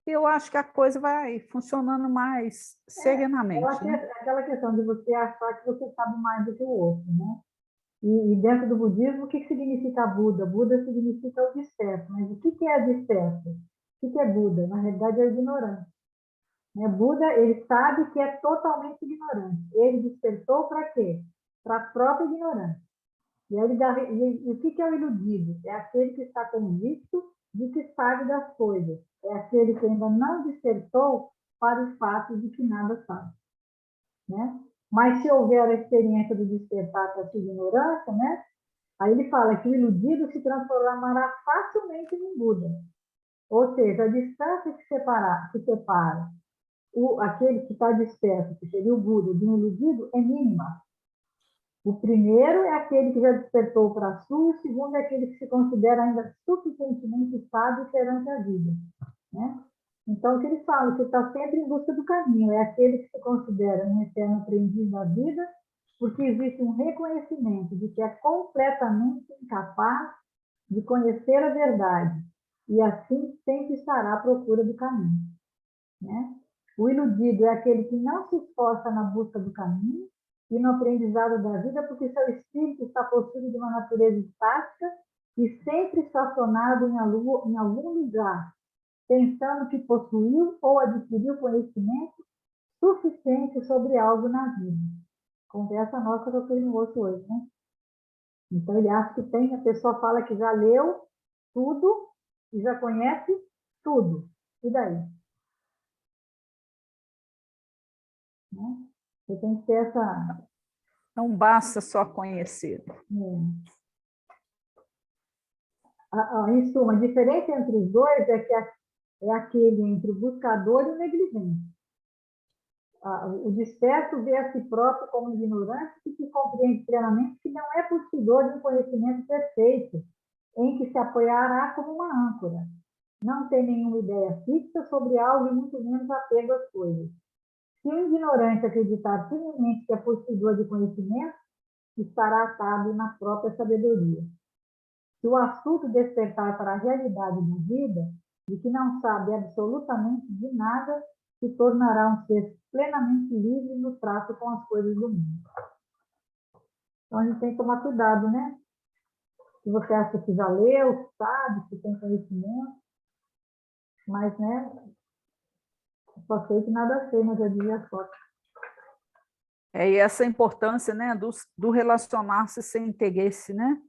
e eu acho que a coisa vai funcionando mais serenamente. Aquela questão de você achar que você sabe mais do que o outro, né? E dentro do budismo, o que significa Buda? Buda significa o disperso. Mas o que é disperso? O que é Buda? Na realidade, é o ignorante. Né? Buda, ele sabe que é totalmente ignorante. Ele despertou para quê? Para a própria ignorância. E o que é o iludido? É aquele que está convicto de que sabe das coisas. É aquele que ainda não despertou para o fato de que nada sabe. Né? Mas se houver a experiência do despertar para a sua ignorância, né? Aí ele fala que o iludido se transformará facilmente em Buda. Ou seja, a distância que separa aquele que está desperto, que seria o Buda, de um iludido, é mínima. O primeiro é aquele que já despertou para a sua, o segundo é aquele que se considera ainda suficientemente sábio perante a vida. Né? Então, o que ele fala, que está sempre em busca do caminho, é aquele que se considera um eterno aprendiz da vida, porque existe um reconhecimento de que é completamente incapaz de conhecer a verdade, e assim sempre estará à procura do caminho. Né? O iludido é aquele que não se esforça na busca do caminho e no aprendizado da vida, porque seu espírito está possuído de uma natureza estática e sempre estacionado em algum lugar, pensando que possuiu ou adquiriu conhecimento suficiente sobre algo na vida. Conversa nossa com aquele moço hoje, né? Então, ele acha que tem, a pessoa fala que já leu tudo e já conhece tudo. E daí? Né? Você tem que ter essa... Não basta só conhecer. Em suma, a diferença entre os dois é que é aquele entre o buscador e o negligente. O desperto vê a si próprio como ignorante e que compreende plenamente que não é possuidor de um conhecimento perfeito, em que se apoiará como uma âncora. Não tem nenhuma ideia fixa sobre algo e muito menos apego às coisas. Se o ignorante acreditar firmemente que é possuidor de conhecimento, estará atado na própria sabedoria. Se o assunto despertar para a realidade da vida, de que não sabe absolutamente de nada, se tornará um ser plenamente livre no trato com as coisas do mundo. Então, a gente tem que tomar cuidado, né? Se você acha que já leu, sabe, que tem conhecimento, mas, né, só sei que nada sei, mas já dizia a foto. E essa importância, né, do relacionar-se sem interesse, né?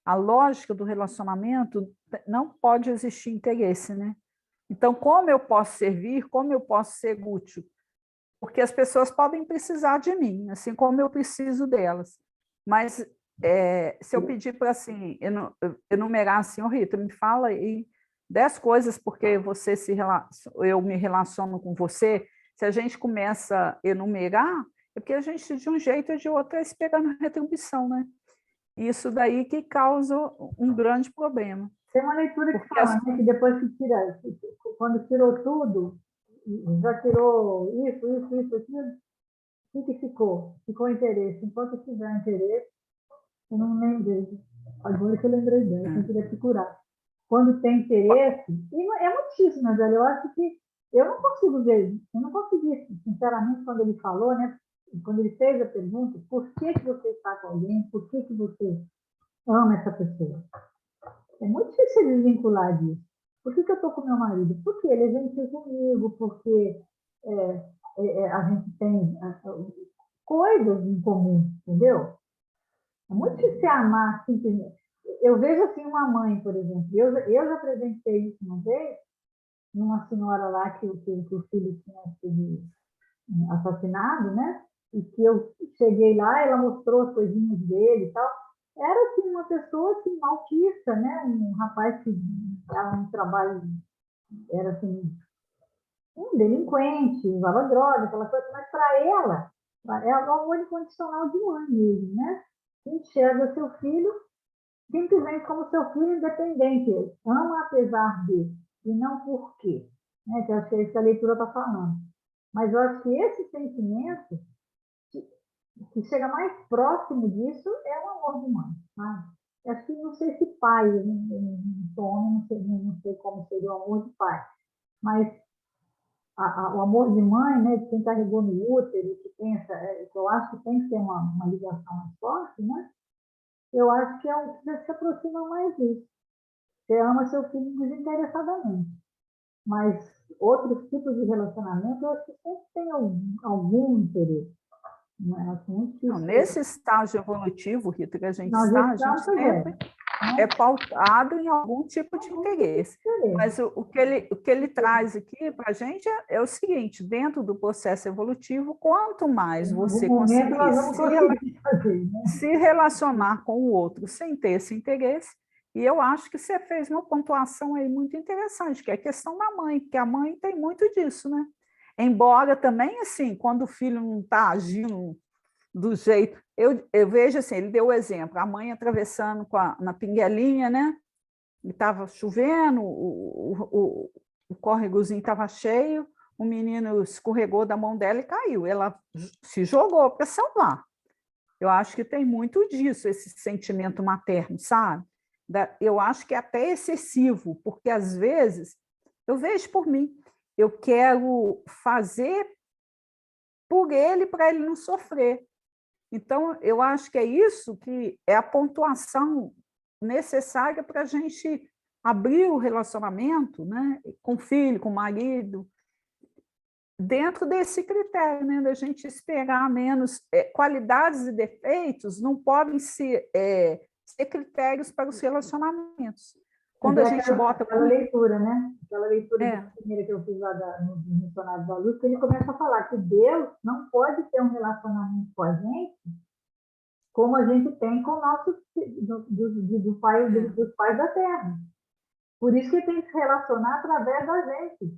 A lógica do relacionamento não pode existir interesse, né? Então, como eu posso servir, como eu posso ser útil? Porque as pessoas podem precisar de mim, assim como eu preciso delas. Mas se eu pedir para assim, enumerar assim, oh, Rita, me fala aí 10 coisas porque você eu me relaciono com você, se a gente começa a enumerar, é porque a gente, de um jeito ou de outro, está esperando retribuição, né? Isso daí que causa um grande problema. Tem uma leitura que fala, né, que depois que tira, quando tirou tudo, já tirou isso, aquilo, o que ficou? Ficou interesse. Enquanto tiver interesse, eu não lembrei. Agora que eu lembrei dela, eu queria procurar. Quando tem interesse, e é muito difícil, mas eu acho que eu não consigo ver, eu não consegui, sinceramente, quando ele falou, né, quando ele fez a pergunta, por que você está com alguém, por que você ama essa pessoa? É muito difícil desvincular disso. Por que eu estou com meu marido? Porque ele é gentil comigo, porque a gente tem coisas em comum, entendeu? É muito difícil amar simplesmente. Eu vejo assim uma mãe, por exemplo, eu já presenciei isso uma vez, numa senhora lá que o filho tinha sido assassinado, né? E que eu cheguei lá, ela mostrou as coisinhas dele e tal. Era assim, uma pessoa assim, malquista, né? Um rapaz que estava no trabalho, era assim, um delinquente, usava droga, aquela coisa, mas para ela é um amor incondicional de mãe mesmo, né? Enxerga seu filho simplesmente como seu filho independente, ama apesar de, e não por quê, né? Que eu acho que é isso que a leitura está falando. Mas eu acho que esse sentimento que chega mais próximo disso é o amor de mãe. Tá? Eu acho que não sei se pai, eu não sou homem, não sei como seria o amor de pai, mas o amor de mãe, né, de quem carregou no útero, que tem que eu acho que tem que ter uma ligação mais forte, né? Eu acho que é o que se aproxima mais disso. Você ama seu filho desinteressadamente. Mas outros tipos de relacionamento, eu acho que sempre tem algum interesse. Não é assim, muito Não, difícil. nesse estágio evolutivo, Rita, que a gente Nós está, a gente estamos, sempre é pautado em algum tipo de interesse. Mas o que ele traz aqui para a gente é o seguinte: dentro do processo evolutivo, quanto mais você conseguir se relacionar com o outro sem ter esse interesse, e eu acho que você fez uma pontuação aí muito interessante, que é a questão da mãe, porque a mãe tem muito disso, né? Embora também, assim, quando o filho não está agindo do jeito. Eu vejo assim, ele deu o exemplo, a mãe atravessando na pinguelinha, né? E estava chovendo, o córregozinho estava cheio, o menino escorregou da mão dela e caiu. Ela se jogou para salvar. Eu acho que tem muito disso, esse sentimento materno, sabe? Eu acho que é até excessivo, porque às vezes eu vejo por mim, eu quero fazer por ele para ele não sofrer. Então, eu acho que é isso que é a pontuação necessária para a gente abrir o relacionamento, né, com o filho, com o marido, dentro desse critério, né, da gente esperar menos. Qualidades e defeitos não podem ser critérios para os relacionamentos. Quando a gente bota... Aquela leitura, né? Aquela leitura primeira que eu fiz lá no Missionário da Luz, que ele começa a falar que Deus não pode ter um relacionamento com a gente como a gente tem com nossos dos pais da Terra. Por isso que ele tem que se relacionar através da gente.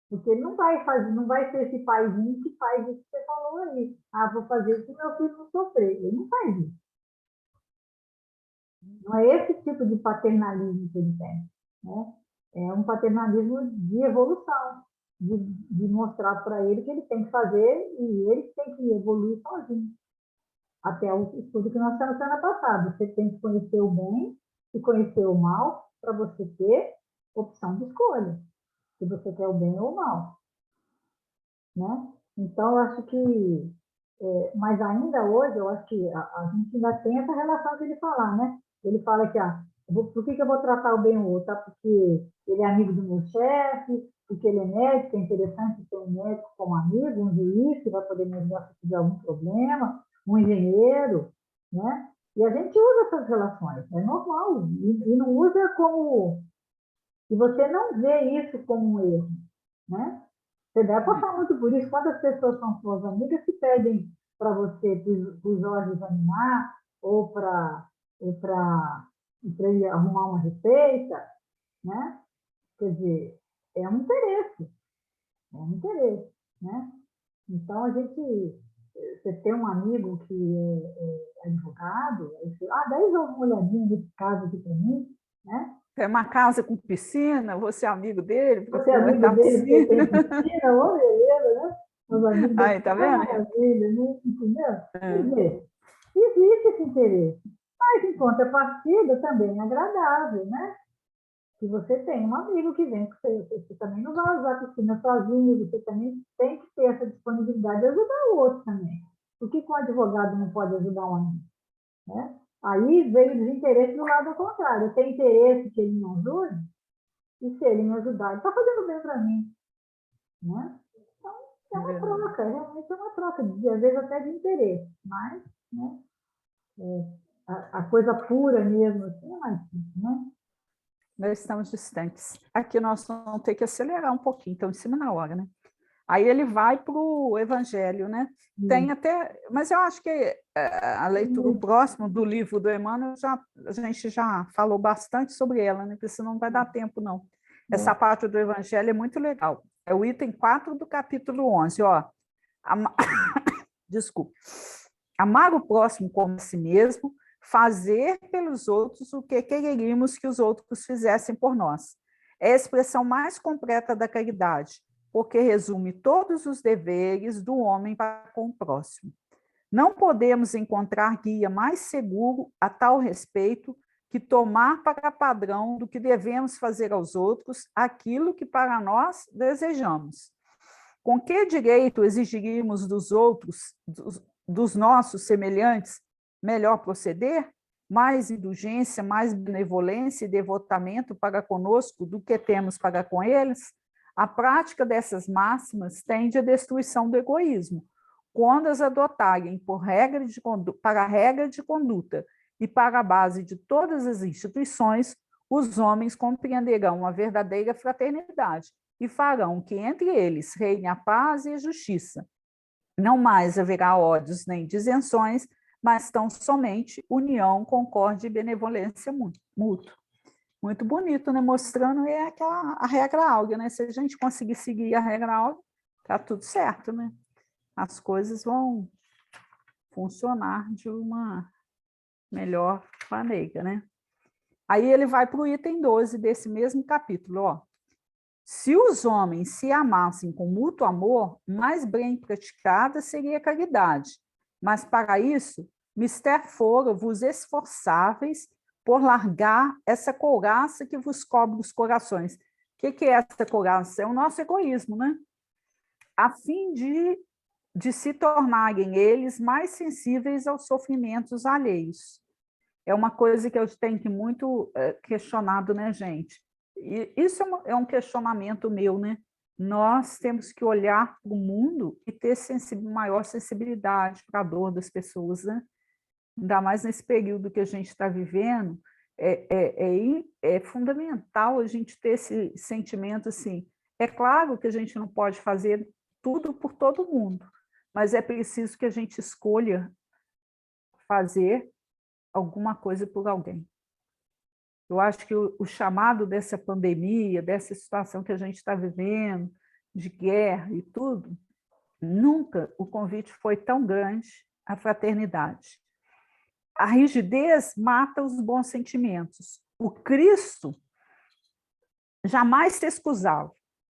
Porque ele não vai ser esse paizinho que faz isso que você falou aí. Ah, vou fazer isso para o meu filho não sofrer. Ele não faz isso. Não é esse tipo de paternalismo que ele tem, né? É um paternalismo de evolução, de mostrar para ele que ele tem que fazer e ele tem que evoluir sozinho. Até o estudo que nós fizemos semana passada. Você tem que conhecer o bem e conhecer o mal para você ter opção de escolha, se você quer o bem ou o mal, né? Então, eu acho que, mas ainda hoje, eu acho que a gente ainda tem essa relação que ele fala, né? Ele fala que, por que eu vou tratar o bem ou o outro? Tá? Porque ele é amigo do meu chefe, porque ele é médico, é interessante ter um médico como amigo, um juiz que vai poder me ajudar se tiver algum problema, um engenheiro, né? E a gente usa essas relações, é normal, e não usa como... E você não vê isso como um erro, né? Você deve passar muito por isso. Quando as pessoas são suas amigas, que pedem para você, para o Jorge examinar, ou para ele arrumar uma receita, né? Quer dizer, é um interesse, né? Então, você tem um amigo que é advogado, aí você, daí dá uma olhadinha nesse caso aqui para mim, né? É uma casa com piscina, você é amigo dele, para Você é amigo frequentar a dele porque piscina. tem piscina, ô beleza, né? Os amigos dele Aí, tá são uma vendo? maravilha, né? Entendeu? Quer É. dizer, existe esse interesse. Mas, em contrapartida, também é agradável, né? Que você tem um amigo que vem com você também não vai usar a piscina sozinho, você também tem que ter essa disponibilidade de ajudar o outro também. Por que um advogado não pode ajudar um amigo? Né? Aí veio o desinteresse do lado contrário. Eu tenho interesse que ele me ajude, e se ele me ajudar, ele está fazendo bem para mim. Né? Então, é uma troca, realmente é uma troca, às vezes até de interesse, mas, né, a coisa pura mesmo, assim, é mais difícil, né? Nós estamos distantes. Aqui nós vamos ter que acelerar um pouquinho, então, em cima na hora, né? Aí ele vai para o Evangelho, né? Tem até, mas eu acho que a leitura, o próximo do livro do Emmanuel, a gente já falou bastante sobre ela, né? Porque senão não vai dar tempo, não. Essa parte do Evangelho é muito legal. É o item 4 do capítulo 11, ó. Desculpa. Amar o próximo como a si mesmo, fazer pelos outros o que quereríamos que os outros fizessem por nós. É a expressão mais completa da caridade, porque resume todos os deveres do homem para com o próximo. Não podemos encontrar guia mais seguro a tal respeito que tomar para padrão do que devemos fazer aos outros aquilo que para nós desejamos. Com que direito exigiríamos dos outros, dos nossos semelhantes, melhor proceder? Mais indulgência, mais benevolência e devotamento para conosco do que temos para com eles? A prática dessas máximas tende à destruição do egoísmo, quando as adotarem para a regra de conduta e para a base de todas as instituições, os homens compreenderão a verdadeira fraternidade e farão que entre eles reine a paz e a justiça. Não mais haverá ódios nem disenções, mas tão somente união, concórdia e benevolência mútua. Muito bonito, né? Mostrando a regra áurea, né? Se a gente conseguir seguir a regra áurea, tá tudo certo, né? As coisas vão funcionar de uma melhor maneira, né? Aí ele vai para o item 12 desse mesmo capítulo, ó. Se os homens se amassem com mútuo amor, mais bem praticada seria a caridade. Mas para isso, mister fora vos esforçáveis por largar essa couraça que vos cobre os corações. O que é essa couraça? É o nosso egoísmo, né? A fim de se tornarem eles mais sensíveis aos sofrimentos alheios. É uma coisa que eu tenho que muito questionado, né, gente? E isso é um questionamento meu, né? Nós temos que olhar para o mundo e ter maior sensibilidade para a dor das pessoas, né? Ainda mais nesse período que a gente está vivendo, é fundamental a gente ter esse sentimento assim. É claro que a gente não pode fazer tudo por todo mundo, mas é preciso que a gente escolha fazer alguma coisa por alguém. Eu acho que o chamado dessa pandemia, dessa situação que a gente está vivendo, de guerra e tudo, nunca o convite foi tão grande à fraternidade. a rigidez mata os bons sentimentos. O Cristo jamais se excusava.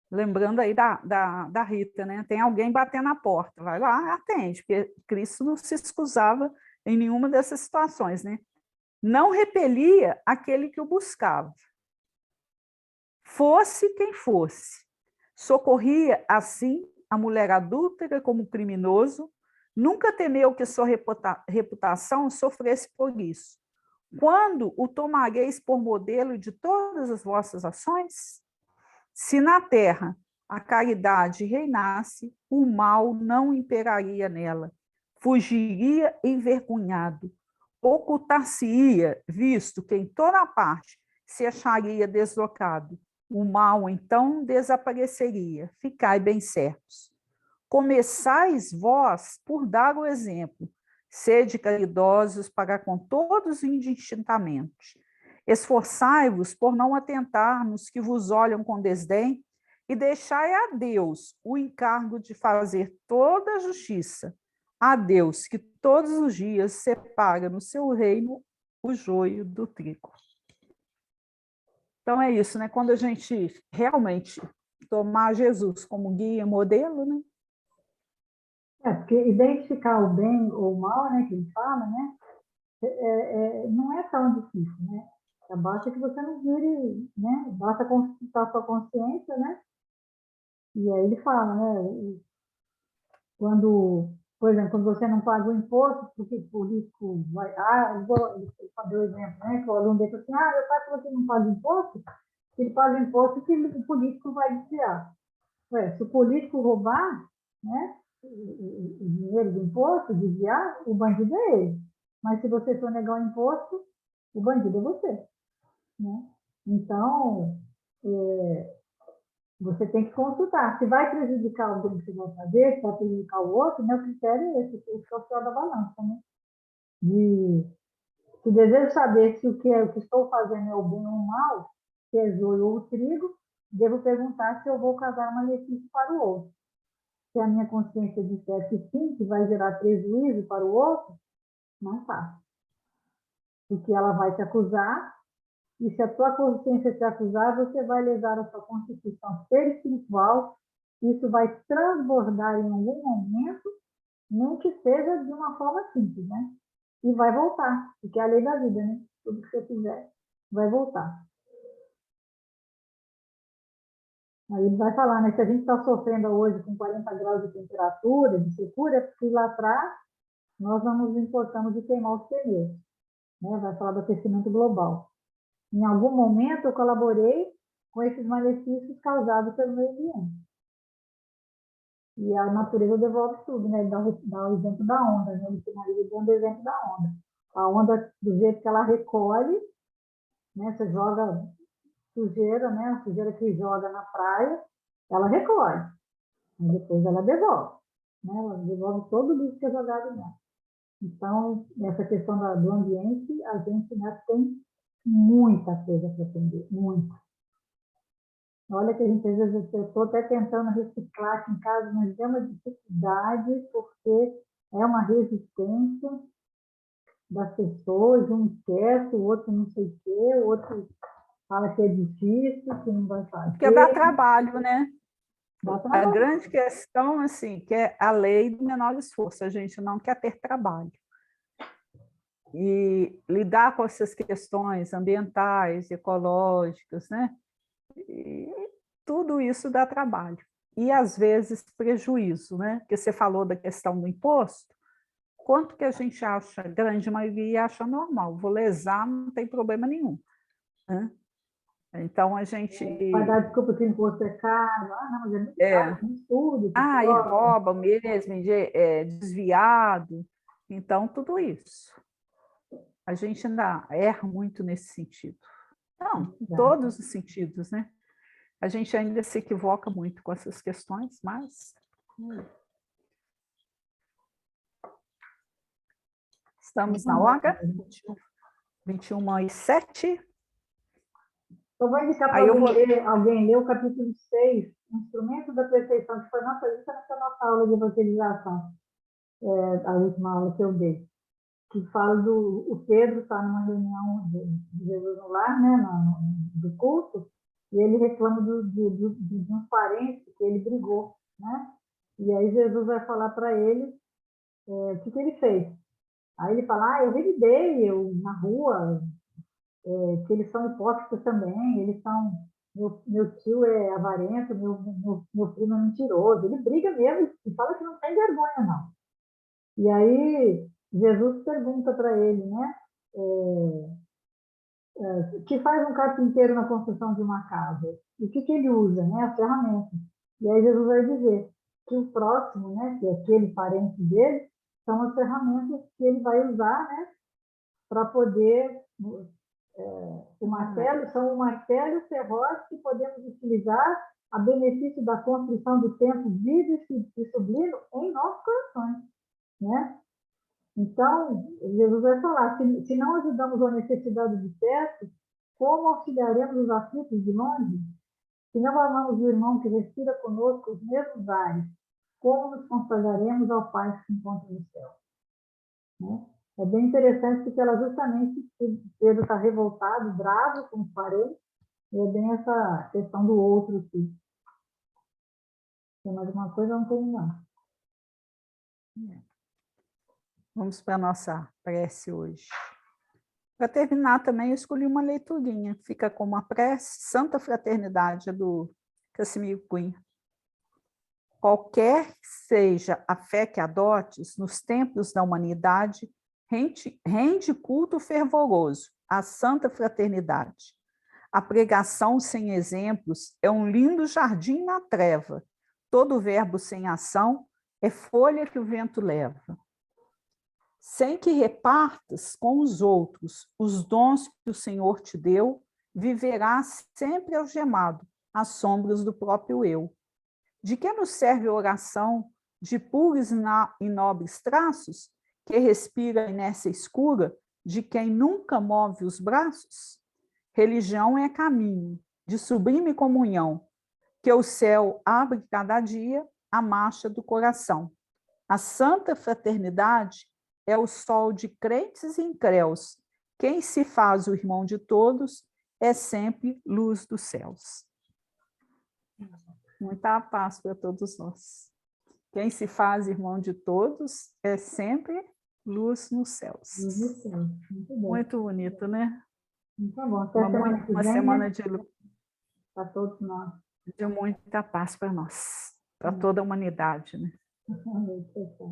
Lembrando aí da Rita, né? Tem alguém batendo na porta, vai lá, atende, porque Cristo não se excusava em nenhuma dessas situações, né? Não repelia aquele que o buscava, fosse quem fosse. Socorria, assim, a mulher adúltera como criminoso, nunca temeu que sua reputação sofresse por isso. Quando o tomareis por modelo de todas as vossas ações? Se na terra a caridade reinasse, o mal não imperaria nela, fugiria envergonhado, ocultar-se-ia, visto que em toda parte se acharia deslocado. O mal, então, desapareceria. Ficai bem certos. Começais vós por dar o exemplo. Sede caridosos para com todos indistintamente. Esforçai-vos por não atentar nos que vos olham com desdém e deixai a Deus o encargo de fazer toda a justiça. A Deus que todos os dias separa no seu reino o joio do trigo. Então é isso, né? Quando a gente realmente tomar Jesus como guia, modelo, né? Porque identificar o bem ou o mal, né, que ele fala, né, não é tão difícil, né? Basta que você não vire, né? Basta consultar sua consciência, né? E aí ele fala, né? Quando, por exemplo, quando você não paga o imposto, porque o político vai. Ele deu o exemplo, né? Que o aluno dele falou assim: meu pai falou que não paga imposto, se ele paga o imposto, que o político vai desviar. Se o político roubar, né? O dinheiro do imposto, desviar, o bandido é ele. Mas se você for negar o imposto, o bandido é você. Né? Então, você tem que consultar. Se vai prejudicar alguém que você vai fazer, se vai prejudicar o outro, meu critério é esse, o social da balança. Né? Se desejo saber se o que estou fazendo é o bem ou o mal, se é joio ou trigo, devo perguntar se eu vou causar malefício para o outro. Se a minha consciência disser que sim, que vai gerar prejuízo para o outro, não faço. Porque ela vai te acusar, e se a tua consciência te acusar, você vai lesar a sua constituição ser espiritual, isso vai transbordar em algum momento, nem que seja de uma forma simples, né? E vai voltar, porque é a lei da vida, né? Tudo que você fizer vai voltar. Aí ele vai falar, né? Se a gente está sofrendo hoje com 40 graus de temperatura, de secura, é porque lá atrás nós não nos importamos de queimar os pneus. Né? Vai falar do aquecimento global. Em algum momento eu colaborei com esses malefícios causados pelo meio ambiente. E a natureza devolve tudo, né? Ele dá o exemplo da onda, né? Ele finaliza dando o exemplo da onda. A onda, do jeito que ela recolhe, né? Você joga sujeira, né? A sujeira que joga na praia, ela recolhe. Mas depois ela devolve. Né? Ela devolve todo o lixo que é jogado nela. Então, nessa questão do ambiente, a gente, né, tem muita coisa para aprender, muita. Olha que a gente, às vezes, eu estou até tentando reciclar aqui em casa, mas é uma dificuldade, porque é uma resistência das pessoas, um esquece, o outro não sei o quê, o outro fala que é difícil, que não vai fazer. Porque dá trabalho, né? Dá trabalho. A grande questão, assim, que é a lei do menor esforço, a gente não quer ter trabalho. E lidar com essas questões ambientais, ecológicas, né? E tudo isso dá trabalho. E, às vezes, prejuízo, né? Porque você falou da questão do imposto, quanto que a gente acha, a grande maioria acha normal, vou lesar, não tem problema nenhum. Né? Então, a gente... Pagar desculpa que o imposto é caro, não, mas é muito caro, tem tudo. E rouba mesmo, desviado. Então, tudo isso. A gente ainda erra muito nesse sentido. Não, em todos os sentidos, né? A gente ainda se equivoca muito com essas questões, mas... Estamos na hora, 21h07. Eu vou indicar para alguém ler o capítulo 6, Instrumento da Perfeição, que foi justamente a nossa aula de evangelização, a última aula que eu dei. que fala o Pedro está numa reunião de Jesus no lar, né, do culto, e ele reclama de uns parentes que ele brigou, né? E aí Jesus vai falar para ele o que ele fez. Aí ele fala, eu revidei na rua, que eles são hipócritas também, eles são, meu tio é avarento, meu primo é mentiroso, ele briga mesmo e fala que não tem vergonha, não. E aí Jesus pergunta para ele, né, o que faz um carpinteiro na construção de uma casa? E o que ele usa, né, as ferramentas. E aí Jesus vai dizer que o próximo, né, que é aquele parente dele, são as ferramentas que ele vai usar, né, para poder o martelo, são o martelo e o serrote que podemos utilizar a benefício da construção do templo vivo e sublime em nossos corações, né? Então, Jesus vai falar, se não ajudamos a necessidade de perto, como auxiliaremos os aflitos de longe? Se não amamos o irmão que respira conosco os mesmos ares, como nos consagraremos ao Pai que se encontra no céu? Né? É bem interessante porque ela justamente, Pedro está revoltado, bravo com os parentes, e é bem essa questão do outro aqui. Tem mais uma coisa? Não tem, não. Vamos para a nossa prece hoje. Para terminar também, eu escolhi uma leiturinha, fica como a prece Santa Fraternidade, do Casimiro Cunha. Qualquer que seja a fé que adotes nos templos da humanidade, rende culto fervoroso à Santa Fraternidade. A pregação sem exemplos é um lindo jardim na treva. Todo verbo sem ação é folha que o vento leva. Sem que repartas com os outros os dons que o Senhor te deu, viverás sempre algemado às sombras do próprio eu. De que nos serve a oração de puros e nobres traços, que respira a inércia escura de quem nunca move os braços? Religião é caminho de sublime comunhão, que o céu abre cada dia a marcha do coração. A santa fraternidade é o sol de crentes e incréus. Quem se faz o irmão de todos é sempre luz dos céus. Muita paz para todos nós. Quem se faz irmão de todos é sempre luz nos céus. Muito bem. Muito bonito, né? Muito bom. Até semana que Uma vem, semana né? de Para todos nós. muita paz para nós, para toda a humanidade, né? Tchau, tchau.